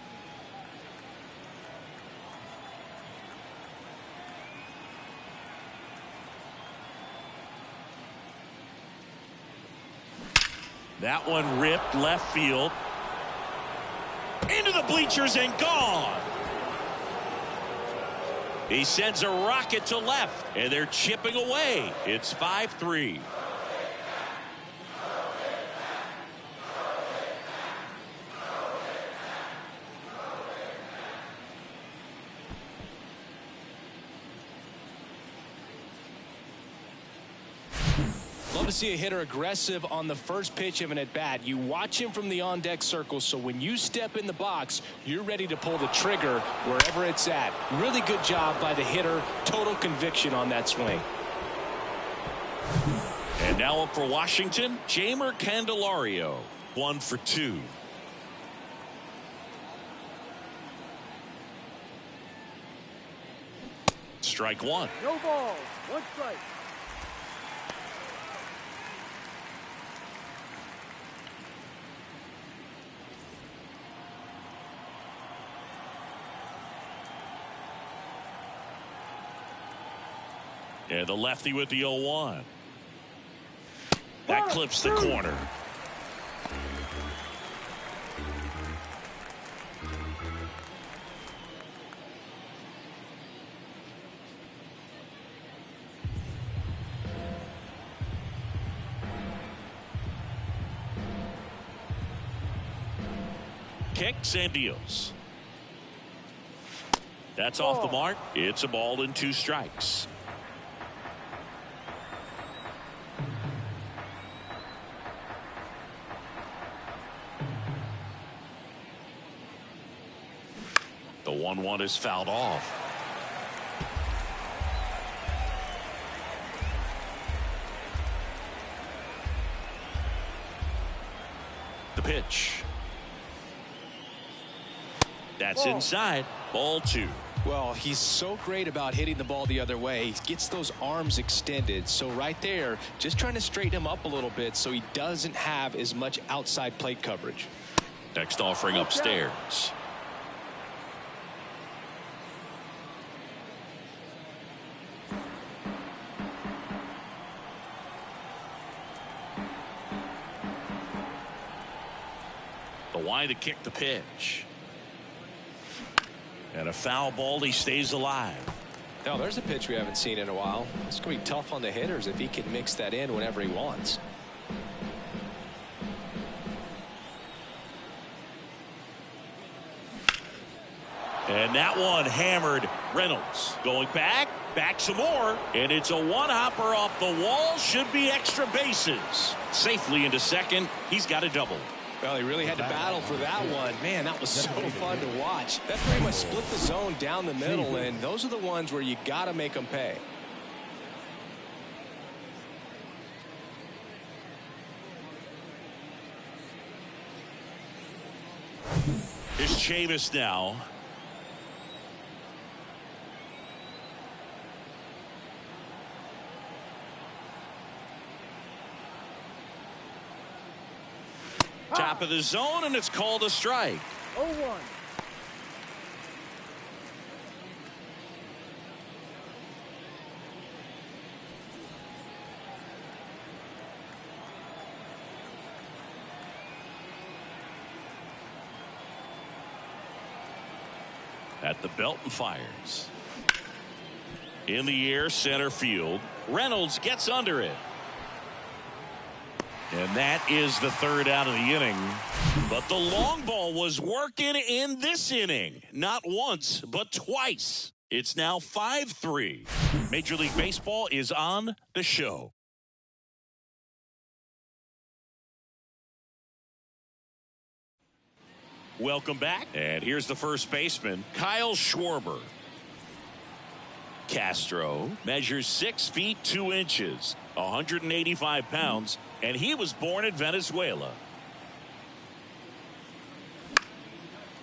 That one ripped left field. Into the bleachers and gone. He sends a rocket to left, and they're chipping away. It's 5-3. Love to see a hitter aggressive on the first pitch of an at-bat. You watch him from the on-deck circle, so when you step in the box, you're ready to pull the trigger wherever it's at. Really good job by the hitter. Total conviction on that swing. And now up for Washington, Jeimer Candelario. 1 for 2. Strike 1. No balls. 1 strike. And the lefty with the 0-1. That clips the corner. Kicks and deals. That's off the mark. It's a ball and 2 strikes. The 1-1 is fouled off. The pitch. That's inside. Ball 2. Well, he's so great about hitting the ball the other way. He gets those arms extended. So right there, just trying to straighten him up a little bit so he doesn't have as much outside plate coverage. Next offering upstairs. The wide to kick the pitch. And a foul ball. He stays alive. Now there's a pitch we haven't seen in a while. It's going to be tough on the hitters if he can mix that in whenever he wants. And that one hammered. Reynolds going back some more, and it's a one-hopper off the wall. Should be extra bases. Safely into second. He's got a double. Well, he really had to battle for that one. Man, that was so fun to watch. That pretty much split the zone down the middle, and those are the ones where you got to make them pay. Chavis now. Top of the zone, and it's called a strike. 0-1. At the belt and fires. In the air, center field. Reynolds gets under it. And that is the third out of the inning. But the long ball was working in this inning. Not once, but twice. It's now 5-3. Major League Baseball is on the show. Welcome back. And here's the first baseman, Kyle Schwarber. Castro measures 6 feet 2 inches, 185 pounds, and he was born in Venezuela.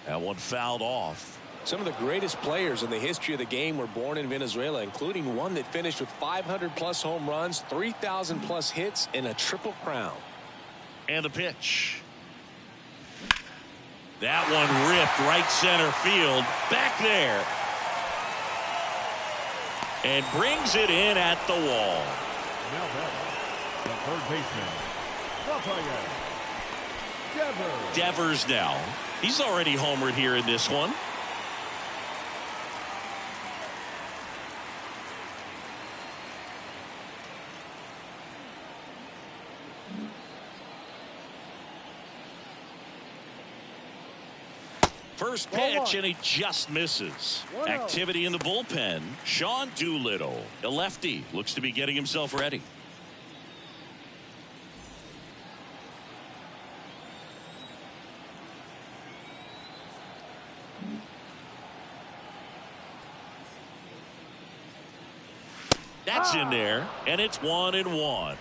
That one fouled off. Some of the greatest players in the history of the game were born in Venezuela, including one that finished with 500-plus home runs, 3,000-plus hits, and a triple crown. And the pitch. That one ripped right center field. Back there. And brings it in at the wall. Now batting, the third baseman, Devers. Devers now. He's already homered here in this one. First pitch, and he just misses. Activity in the bullpen. Sean Doolittle, the lefty, looks to be getting himself ready. That's in there, and it's 1-1.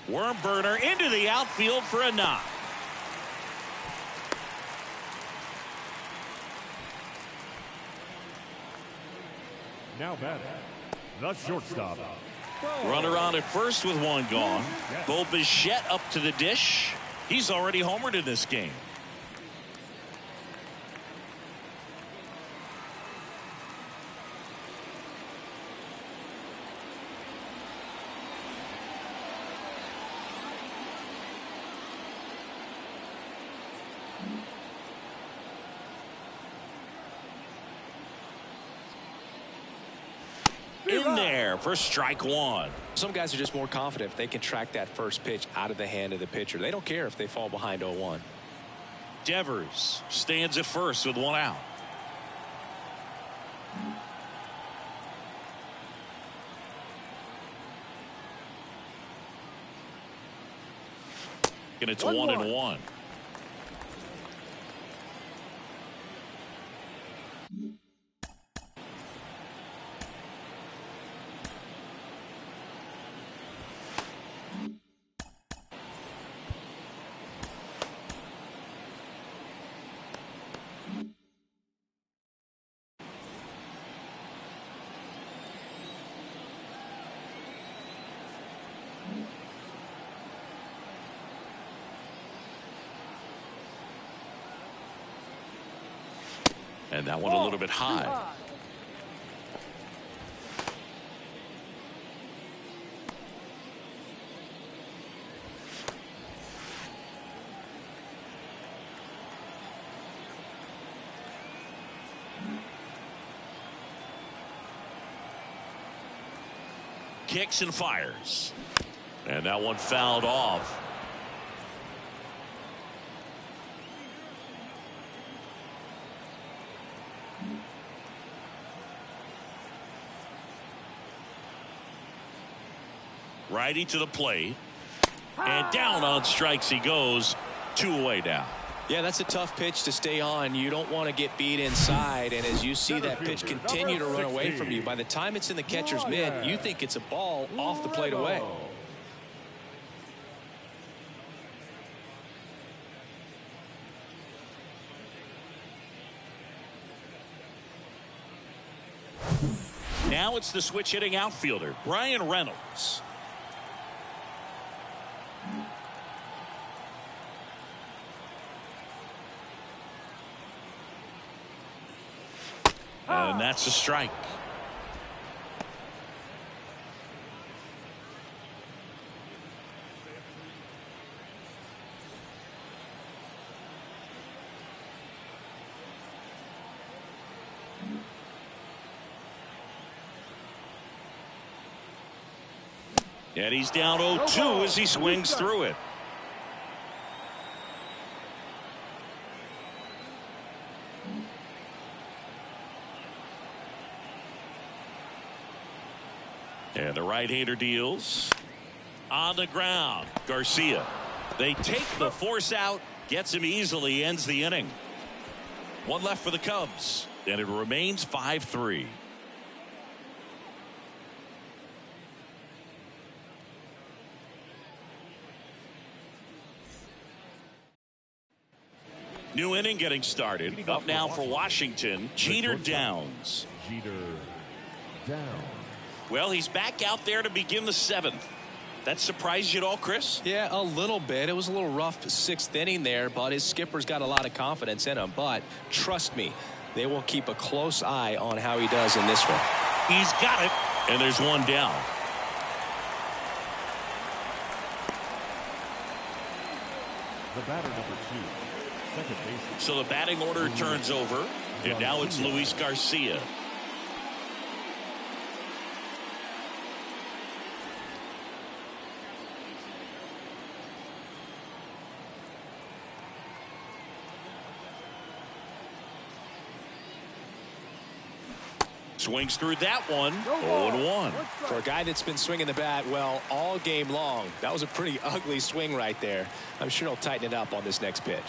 Worm burner into the outfield for a knock. Now batting, the shortstop. Runner on at first with one gone. Bo Bichette up to the dish. He's already homered in this game. In there for strike one. Some guys are just more confident if they can track that first pitch out of the hand of the pitcher. They don't care if they fall behind 0-1. Devers stands at first with one out. And it's 1-1. And that one a little bit high. Kicks and fires. And that one fouled off. Righty to the plate. And down on strikes he goes. 2 away now. Yeah, that's a tough pitch to stay on. You don't want to get beat inside, and as you see that pitch continue to run away from you, by the time it's in the catcher's mitt, you think it's a ball off the plate away. Now it's the switch hitting outfielder, Brian Reynolds. And that's a strike. And he's down 0-2 as he swings through it. And the right-hander deals. On the ground, Garcia. They take the force out, gets him easily, ends the inning. One left for the Cubs, and it remains 5-3. New inning getting started. Up now for Washington, Jeter Downs. Jeter Downs. Well, he's back out there to begin the 7th. That surprised you at all, Chris? Yeah, a little bit. It was a little rough 6th inning there, but his skipper's got a lot of confidence in him. But trust me, they will keep a close eye on how he does in this one. He's got it, and there's one down. The batter, number 2, second baseman. So the batting order turns over, and now it's Luis Garcia. Swings through that one. 0-1. For a guy that's been swinging the bat, well, all game long, that was a pretty ugly swing right there. I'm sure he'll tighten it up on this next pitch.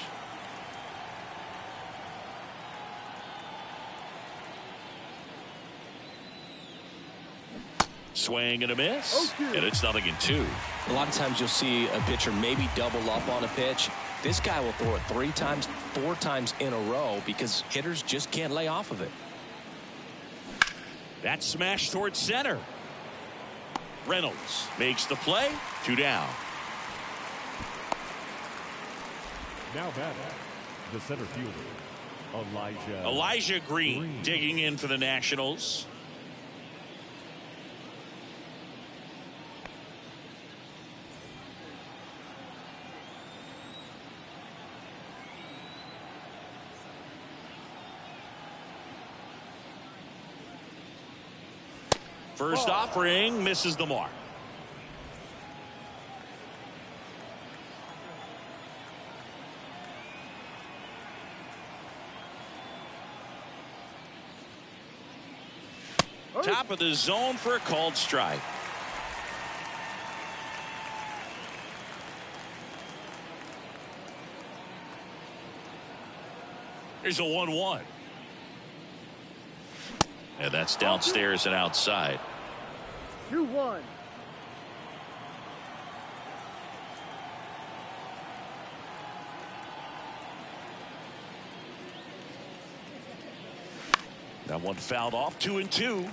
Swing and a miss. And it's 0-2. A lot of times you'll see a pitcher maybe double up on a pitch. This guy will throw it 3 times, 4 times in a row because hitters just can't lay off of it. That smash towards center. Reynolds makes the play. 2 down. Now batting, the center fielder, Elijah Green digging in for the Nationals. First offering misses the mark. Top of the zone for a called strike. Here's a 1-1. And that's downstairs and outside. 2-1. That one fouled off. 2-2.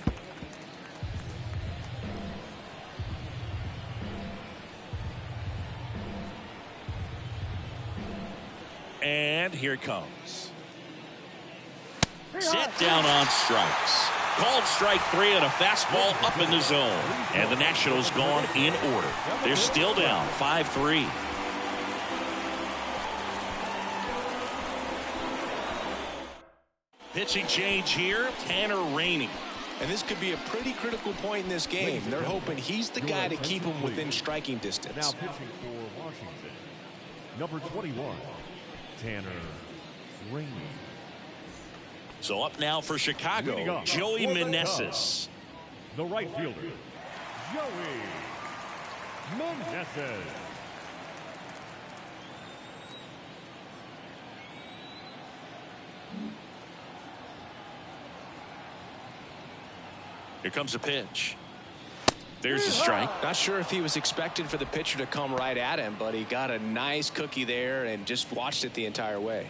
And here it comes. Set down on strikes. Called strike 3 and a fastball up in the zone. And the Nationals gone in order. They're still down 5-3. Pitching change here, Tanner Rainey. And this could be a pretty critical point in this game. They're hoping he's the guy to keep him within striking distance. Now pitching for Washington, number 21, Tanner Rainey. So up now for Chicago, Joey Meneses. The right fielder, Joey Meneses. Here comes a pitch. There's a strike. Not sure if he was expecting for the pitcher to come right at him, but he got a nice cookie there and just watched it the entire way.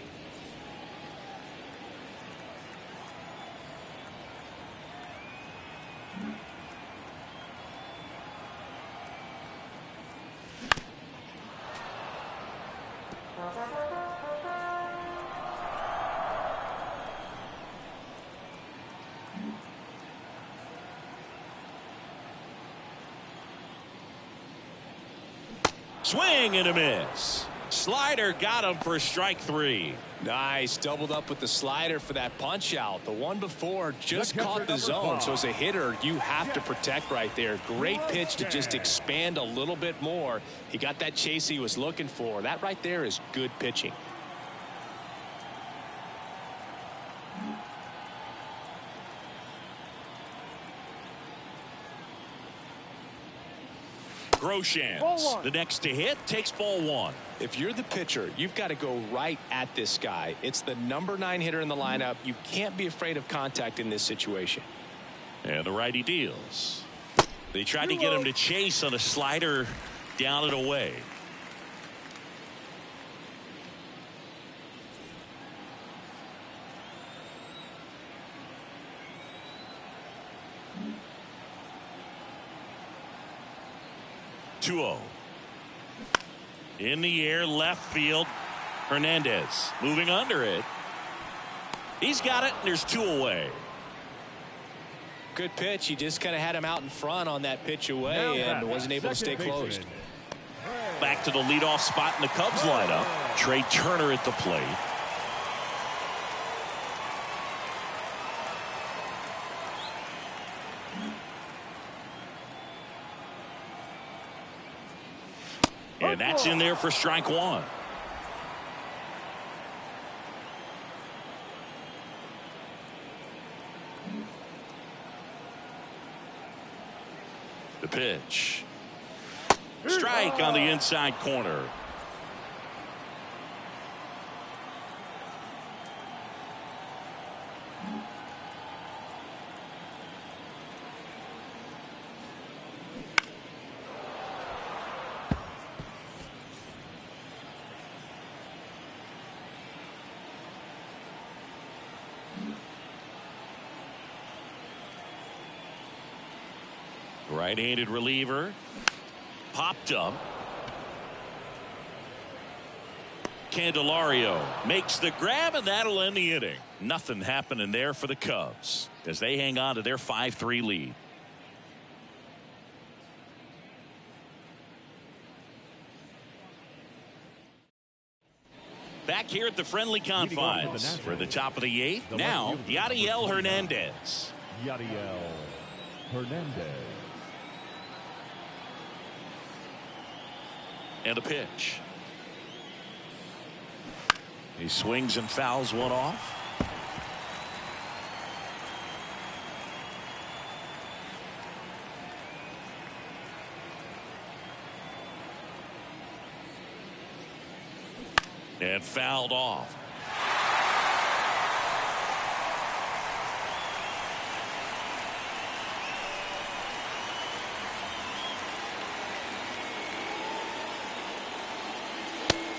Swing and a miss. Slider got him for strike 3. Nice. Doubled up with the slider for that punch out. The one before just caught the zone. So as a hitter, you have to protect right there. Great pitch to just expand a little bit more. He got that chase he was looking for. That right there is good pitching. Groshans, the next to hit, takes ball 1. If you're the pitcher, you've got to go right at this guy. It's the number 9 hitter in the lineup. You can't be afraid of contact in this situation. And the righty deals. They tried to get him to chase on a slider down and away. In the air, left field. Hernandez moving under it. He's got it, and there's 2 away. Good pitch. He just kind of had him out in front on that pitch away and wasn't able to stay closed. Back to the leadoff spot in the Cubs lineup. Trey Turner at the plate. And that's in there for strike 1. The pitch. Strike on the inside corner. Right-handed reliever. Popped up. Candelario makes the grab, and that'll end the inning. Nothing happening there for the Cubs as they hang on to their 5-3 lead. Back here at the friendly confines for the top of the 8th. Now, Yadiel Hernandez. Yadiel Hernandez. And a pitch. He swings and fouls one off. And fouled off.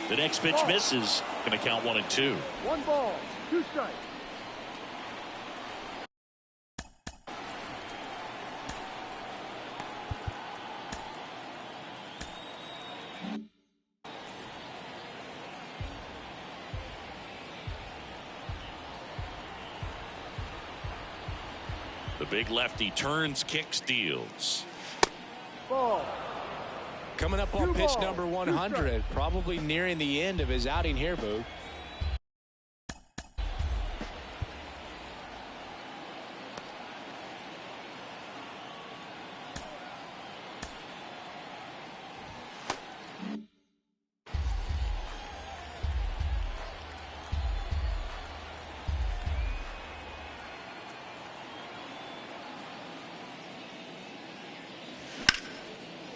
The next pitch misses. Going to count 1-2. 1 ball, 2 strikes. The big lefty turns, kicks, deals. Ball. Coming up on pitch number 100, probably nearing the end of his outing here, Boo.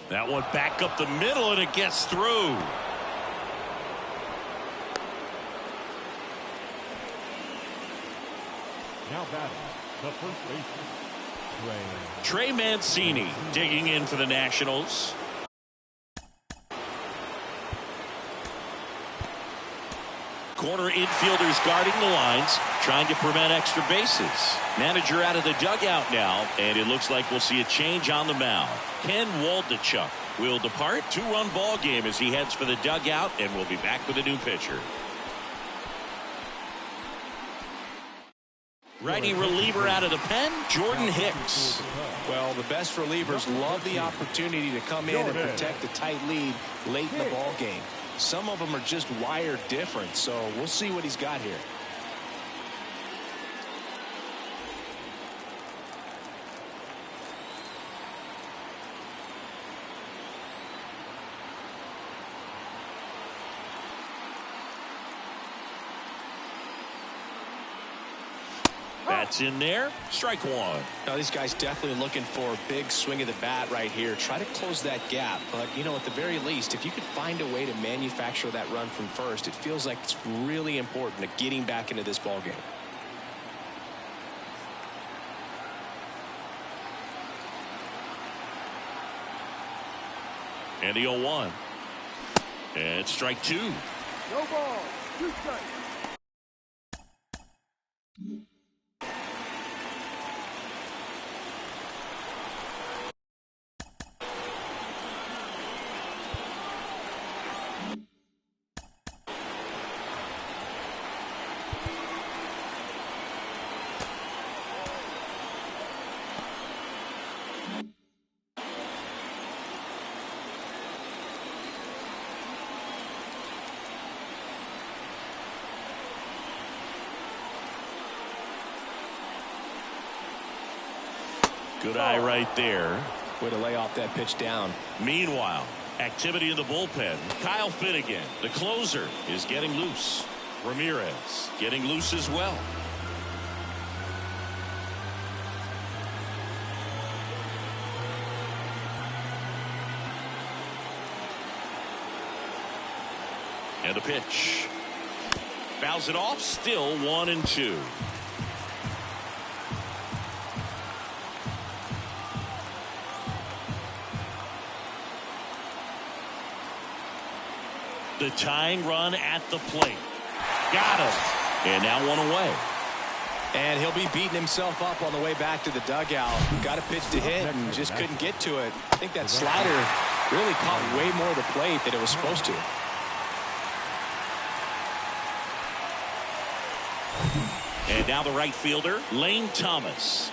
That one back up the middle, and it gets through. Now batting, the first baseman, Trey Mancini digging in for the Nationals. Corner infielders guarding the lines, trying to prevent extra bases. Manager out of the dugout now, and it looks like we'll see a change on the mound. Ken Waldichuk will depart. 2-run ball game as he heads for the dugout, and we'll be back with a new pitcher. Righty reliever out of the pen, Jordan Hicks. Well, the best relievers love the opportunity to come in and protect a tight lead late in the ball game. Some of them are just wired different, so we'll see what he's got here. That's in there. Strike one. Now, these guys definitely looking for a big swing of the bat right here. Try to close that gap. But, you know, at the very least, if you could find a way to manufacture that run from first, it feels like it's really important to getting back into this ball game. And the 0-1. And strike two. No ball. 2 strikes. Good eye right there. Way to lay off that pitch down. Meanwhile, activity in the bullpen. Kyle Finnegan, the closer, is getting loose. Ramirez getting loose as well. And a pitch. Fouls it off. Still 1-2. The tying run at the plate. Got him. And now one away. And he'll be beating himself up on the way back to the dugout. Got a pitch to hit and just couldn't get to it. I think that slider really caught way more of the plate than it was supposed to. And now the right fielder, Lane Thomas.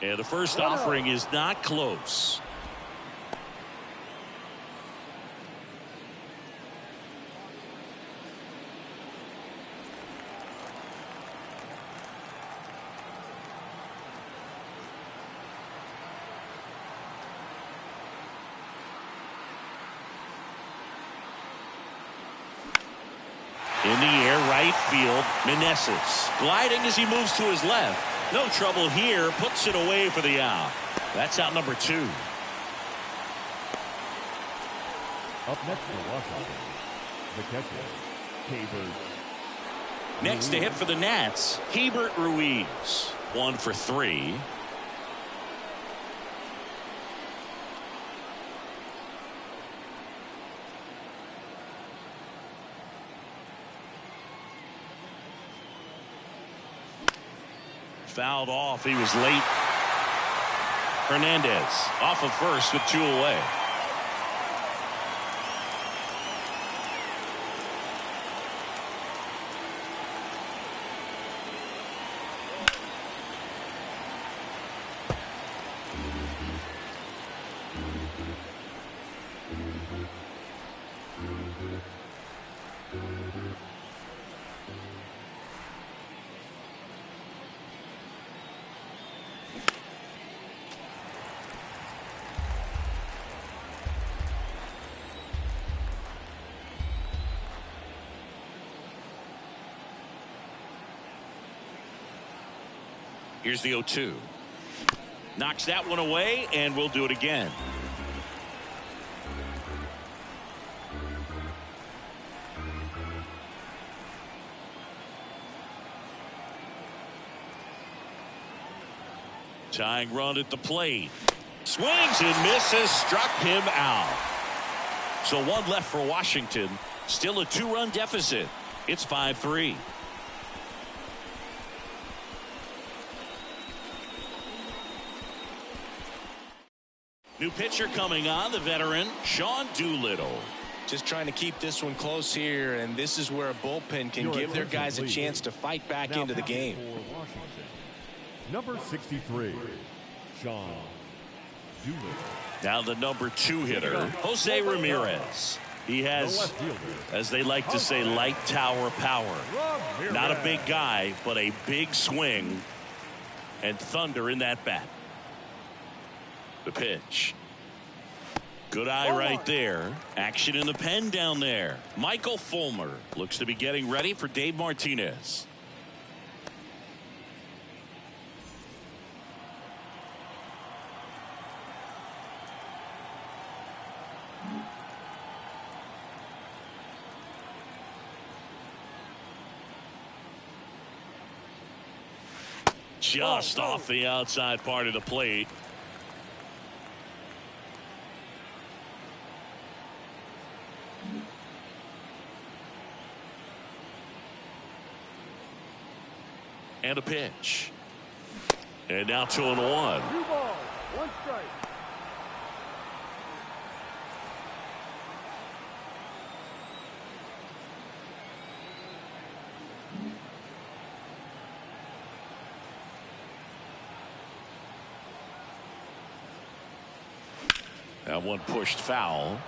And the first offering is not close. In the air, right field, Meneses gliding as he moves to his left. No trouble here, puts it away for the out. That's out number 2. Up next for Washington, the catcher, Hebert. Next to hit for the Nats, Hebert Ruiz. 1 for 3. Fouled off. He was late. Hernandez off of first with 2 away. Here's the 0-2. Knocks that one away, and we'll do it again. Tying run at the plate. Swings and misses. Struck him out. So one left for Washington. Still a 2-run deficit. It's 5-3. New pitcher coming on, the veteran Sean Doolittle. Just trying to keep this one close here, and this is where a bullpen can give their guys a chance to fight back into the game. For Washington, number 63, Sean Doolittle. Now the number 2 hitter, Jose Ramirez. He has, as they like to say, light tower power. Not a big guy, but a big swing and thunder in that bat. The pitch. Good eye right there. Action in the pen down there. Michael Fulmer looks to be getting ready for Dave Martinez. Just off the outside part of the plate. And a pitch. And now 2-1. 2 balls, 1 strike. That one pushed foul.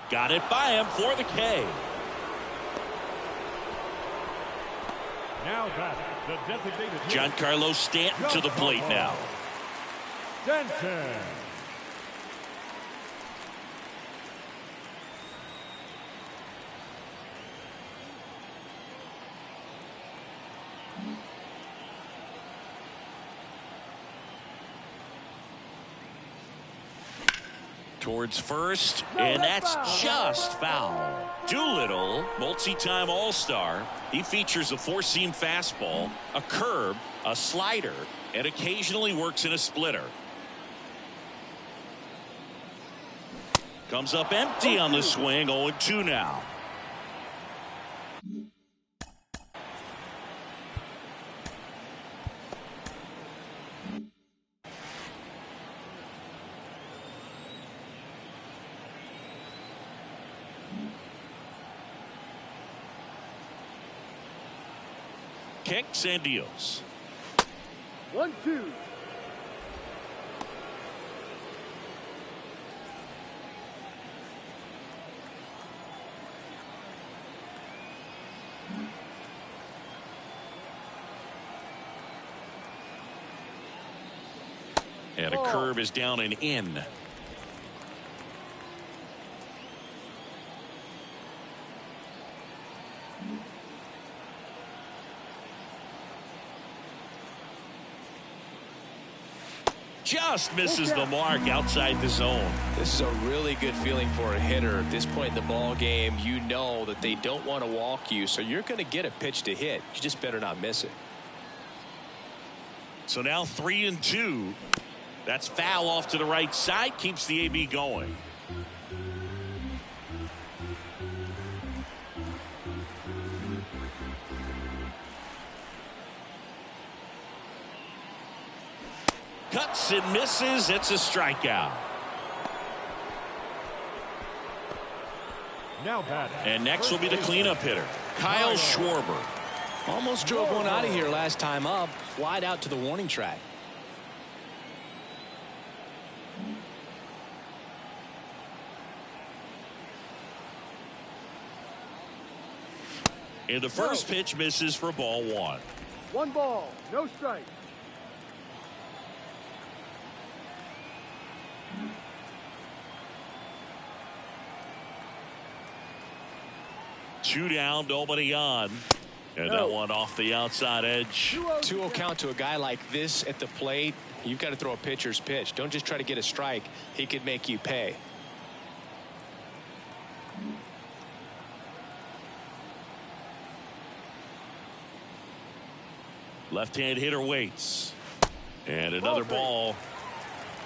Got it by him for the K. Now back, the designated Giancarlo Stanton to the plate now. Stanton. Towards first, and that's just foul. Doolittle, multi-time All-Star. He features a 4-seam fastball, a curve, a slider, and occasionally works in a splitter. Comes up empty on the swing, 0-2 now. Kicks and deals. 1-2. And a curve is down and in. Just misses the mark outside the zone. This is a really good feeling for a hitter at this point in the ball game. You know that they don't want to walk you, so you're going to get a pitch to hit. You just better not miss it. So now 3-2. That's foul off to the right side. Keeps the AB going. Cuts and misses. It's a strikeout. Now batting. And next will be the cleanup hitter, Kyle Schwarber. Almost drove one out of here last time up. Flied out to the warning track. And the first pitch misses for ball 1. 1 ball, no strike. Two down, nobody on. And that one off the outside edge. 2-0 count to a guy like this at the plate. You've got to throw a pitcher's pitch. Don't just try to get a strike. He could make you pay. Left-hand hitter waits. And another ball.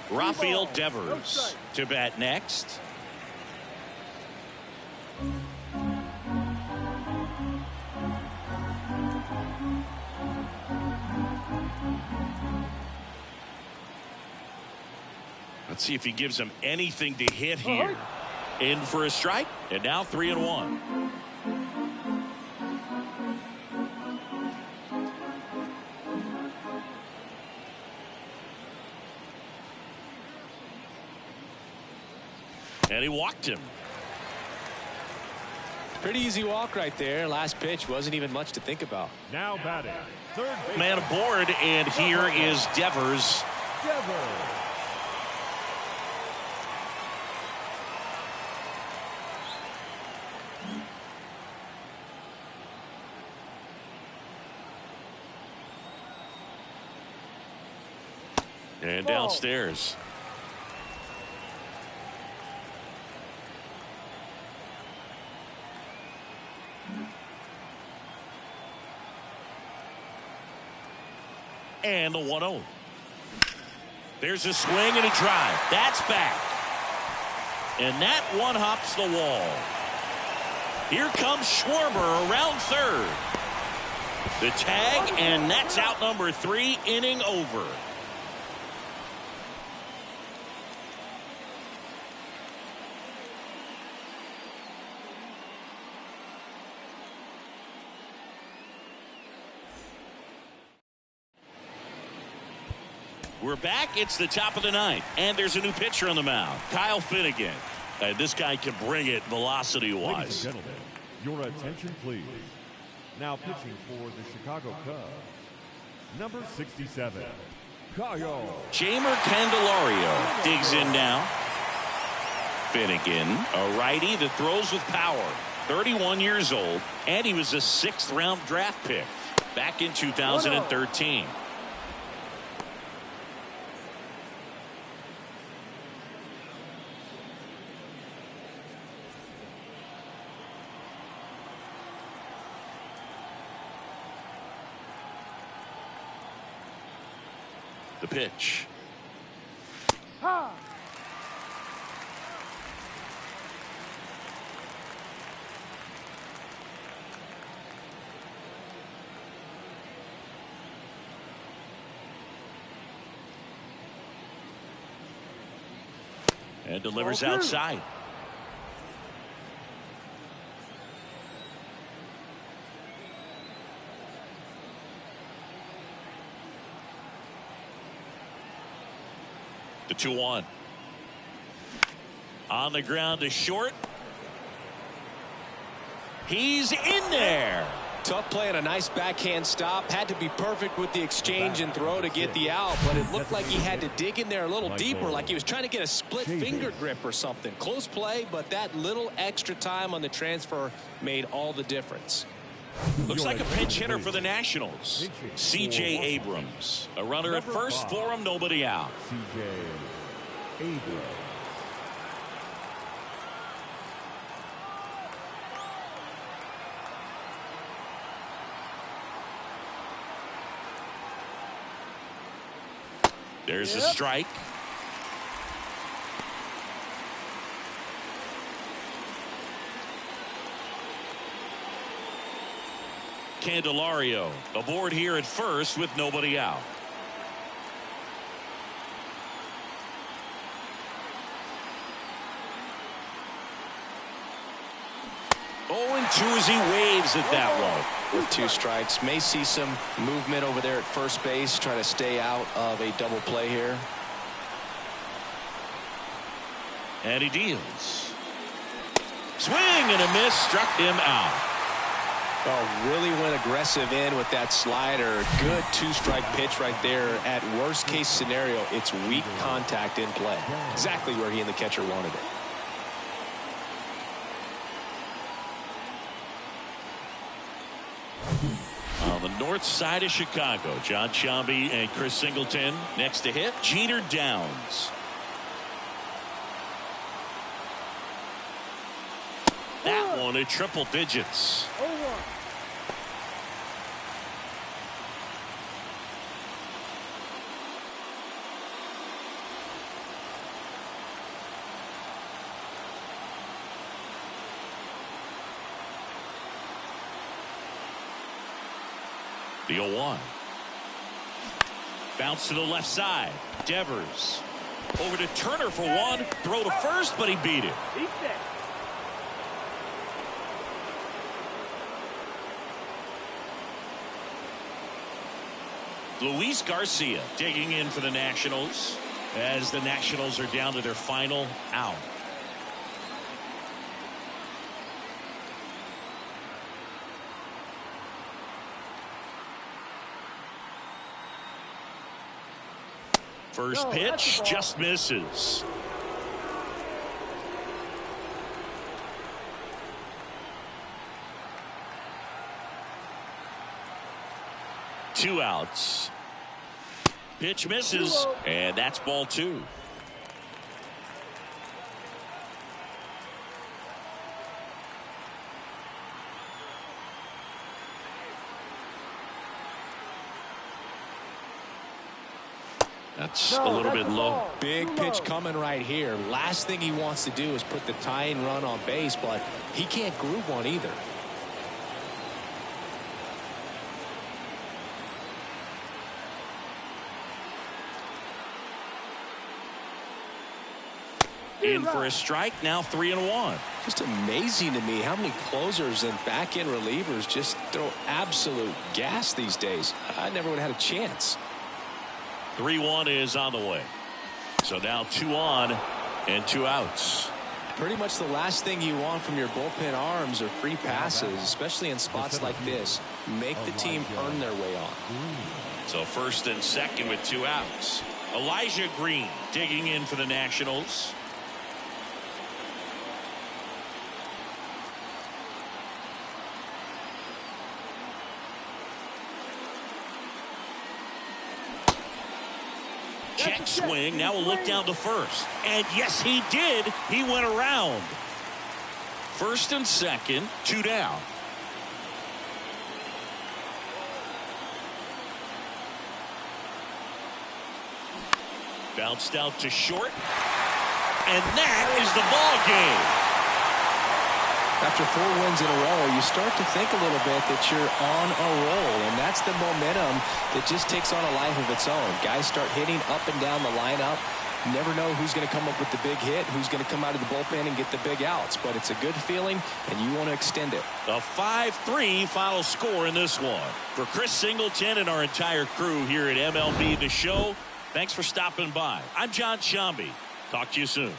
Rafael Devers to bat next. Let's see if he gives him anything to hit here. In for a strike, and now 3-1. And he walked him. Pretty easy walk right there. Last pitch wasn't even much to think about. Now batting, third base. Man aboard, and here is Devers. And downstairs. And the 1-0. There's a swing and a drive. That's back. And that one hops the wall. Here comes Schwarber around third. The tag, and that's out number 3, inning over. We're back. It's the top of the 9th, and there's a new pitcher on the mound, Kyle Finnegan. This guy can bring it velocity-wise. Ladies and gentlemen, your attention, please. Now pitching for the Chicago Cubs, number 67, Kyle. Jamer Candelario digs in now. Finnegan, a righty that throws with power. 31 years old, and he was a 6th-round draft pick back in 2013. The pitch. Ha! And delivers outside. The 2-1. On the ground to short. He's in there. Tough play and a nice backhand stop. Had to be perfect with the exchange and throw to get the out, but it looked like he had to dig in there a little deeper, like he was trying to get a split finger grip or something. Close play, but that little extra time on the transfer made all the difference. Looks like a pinch hitter for the Nationals. C.J. Abrams. A runner at first for him, nobody out. C.J. Abrams. There's a strike. Candelario aboard here at first with nobody out. Oh, and 2 as he waves at that one. With 2 strikes, may see some movement over there at first base, trying to stay out of a double play here. And he deals. Swing and a miss, struck him out. Oh, really went aggressive in with that slider. Good 2-strike pitch right there. At worst case scenario, it's weak contact in play. Exactly where he and the catcher wanted it. Well, the North side of Chicago. John Sciambi and Chris Singleton next to hit. Jeter Downs. That one at triple digits. 0-1. The 0-1. Bounce to the left side. Devers. Over to Turner for one. Throw to first, but he beat it. He's set. Luis Garcia digging in for the Nationals as the Nationals are down to their final out. First pitch just misses. Two outs. Pitch misses, and that's ball two. That's a little bit low. Big pitch coming right here. Last thing he wants to do is put the tying run on base, but he can't groove one either. In for a strike, now 3-1. Just amazing to me how many closers and back-end relievers just throw absolute gas these days. I never would have had a chance. 3-1 is on the way. So now 2 on and 2 outs. Pretty much the last thing you want from your bullpen arms are free passes, especially in spots like this. Make the team earn their way on. So first and second with 2 outs. Elijah Green digging in for the Nationals. Check swing. Now we'll look down to first. And yes, he did. He went around. First and second, 2 down. Bounced out to short. And that is the ball game. After 4 wins in a row, you start to think a little bit that you're on a roll, and that's the momentum that just takes on a life of its own. Guys start hitting up and down the lineup. You never know who's going to come up with the big hit, who's going to come out of the bullpen and get the big outs, but it's a good feeling, and you want to extend it. A 5-3 final score in this one. For Chris Singleton and our entire crew here at MLB The Show, thanks for stopping by. I'm John Sciambi. Talk to you soon.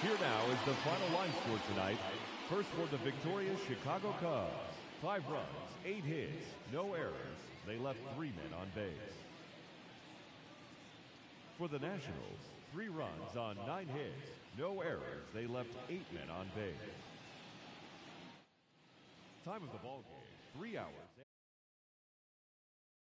Here now is the final line score tonight. First for the victorious Chicago Cubs. 5 runs, 8 hits, no errors. They left 3 men on base. For the Nationals, 3 runs on 9 hits, no errors. They left 8 men on base. Time of the ball game, 3 hours.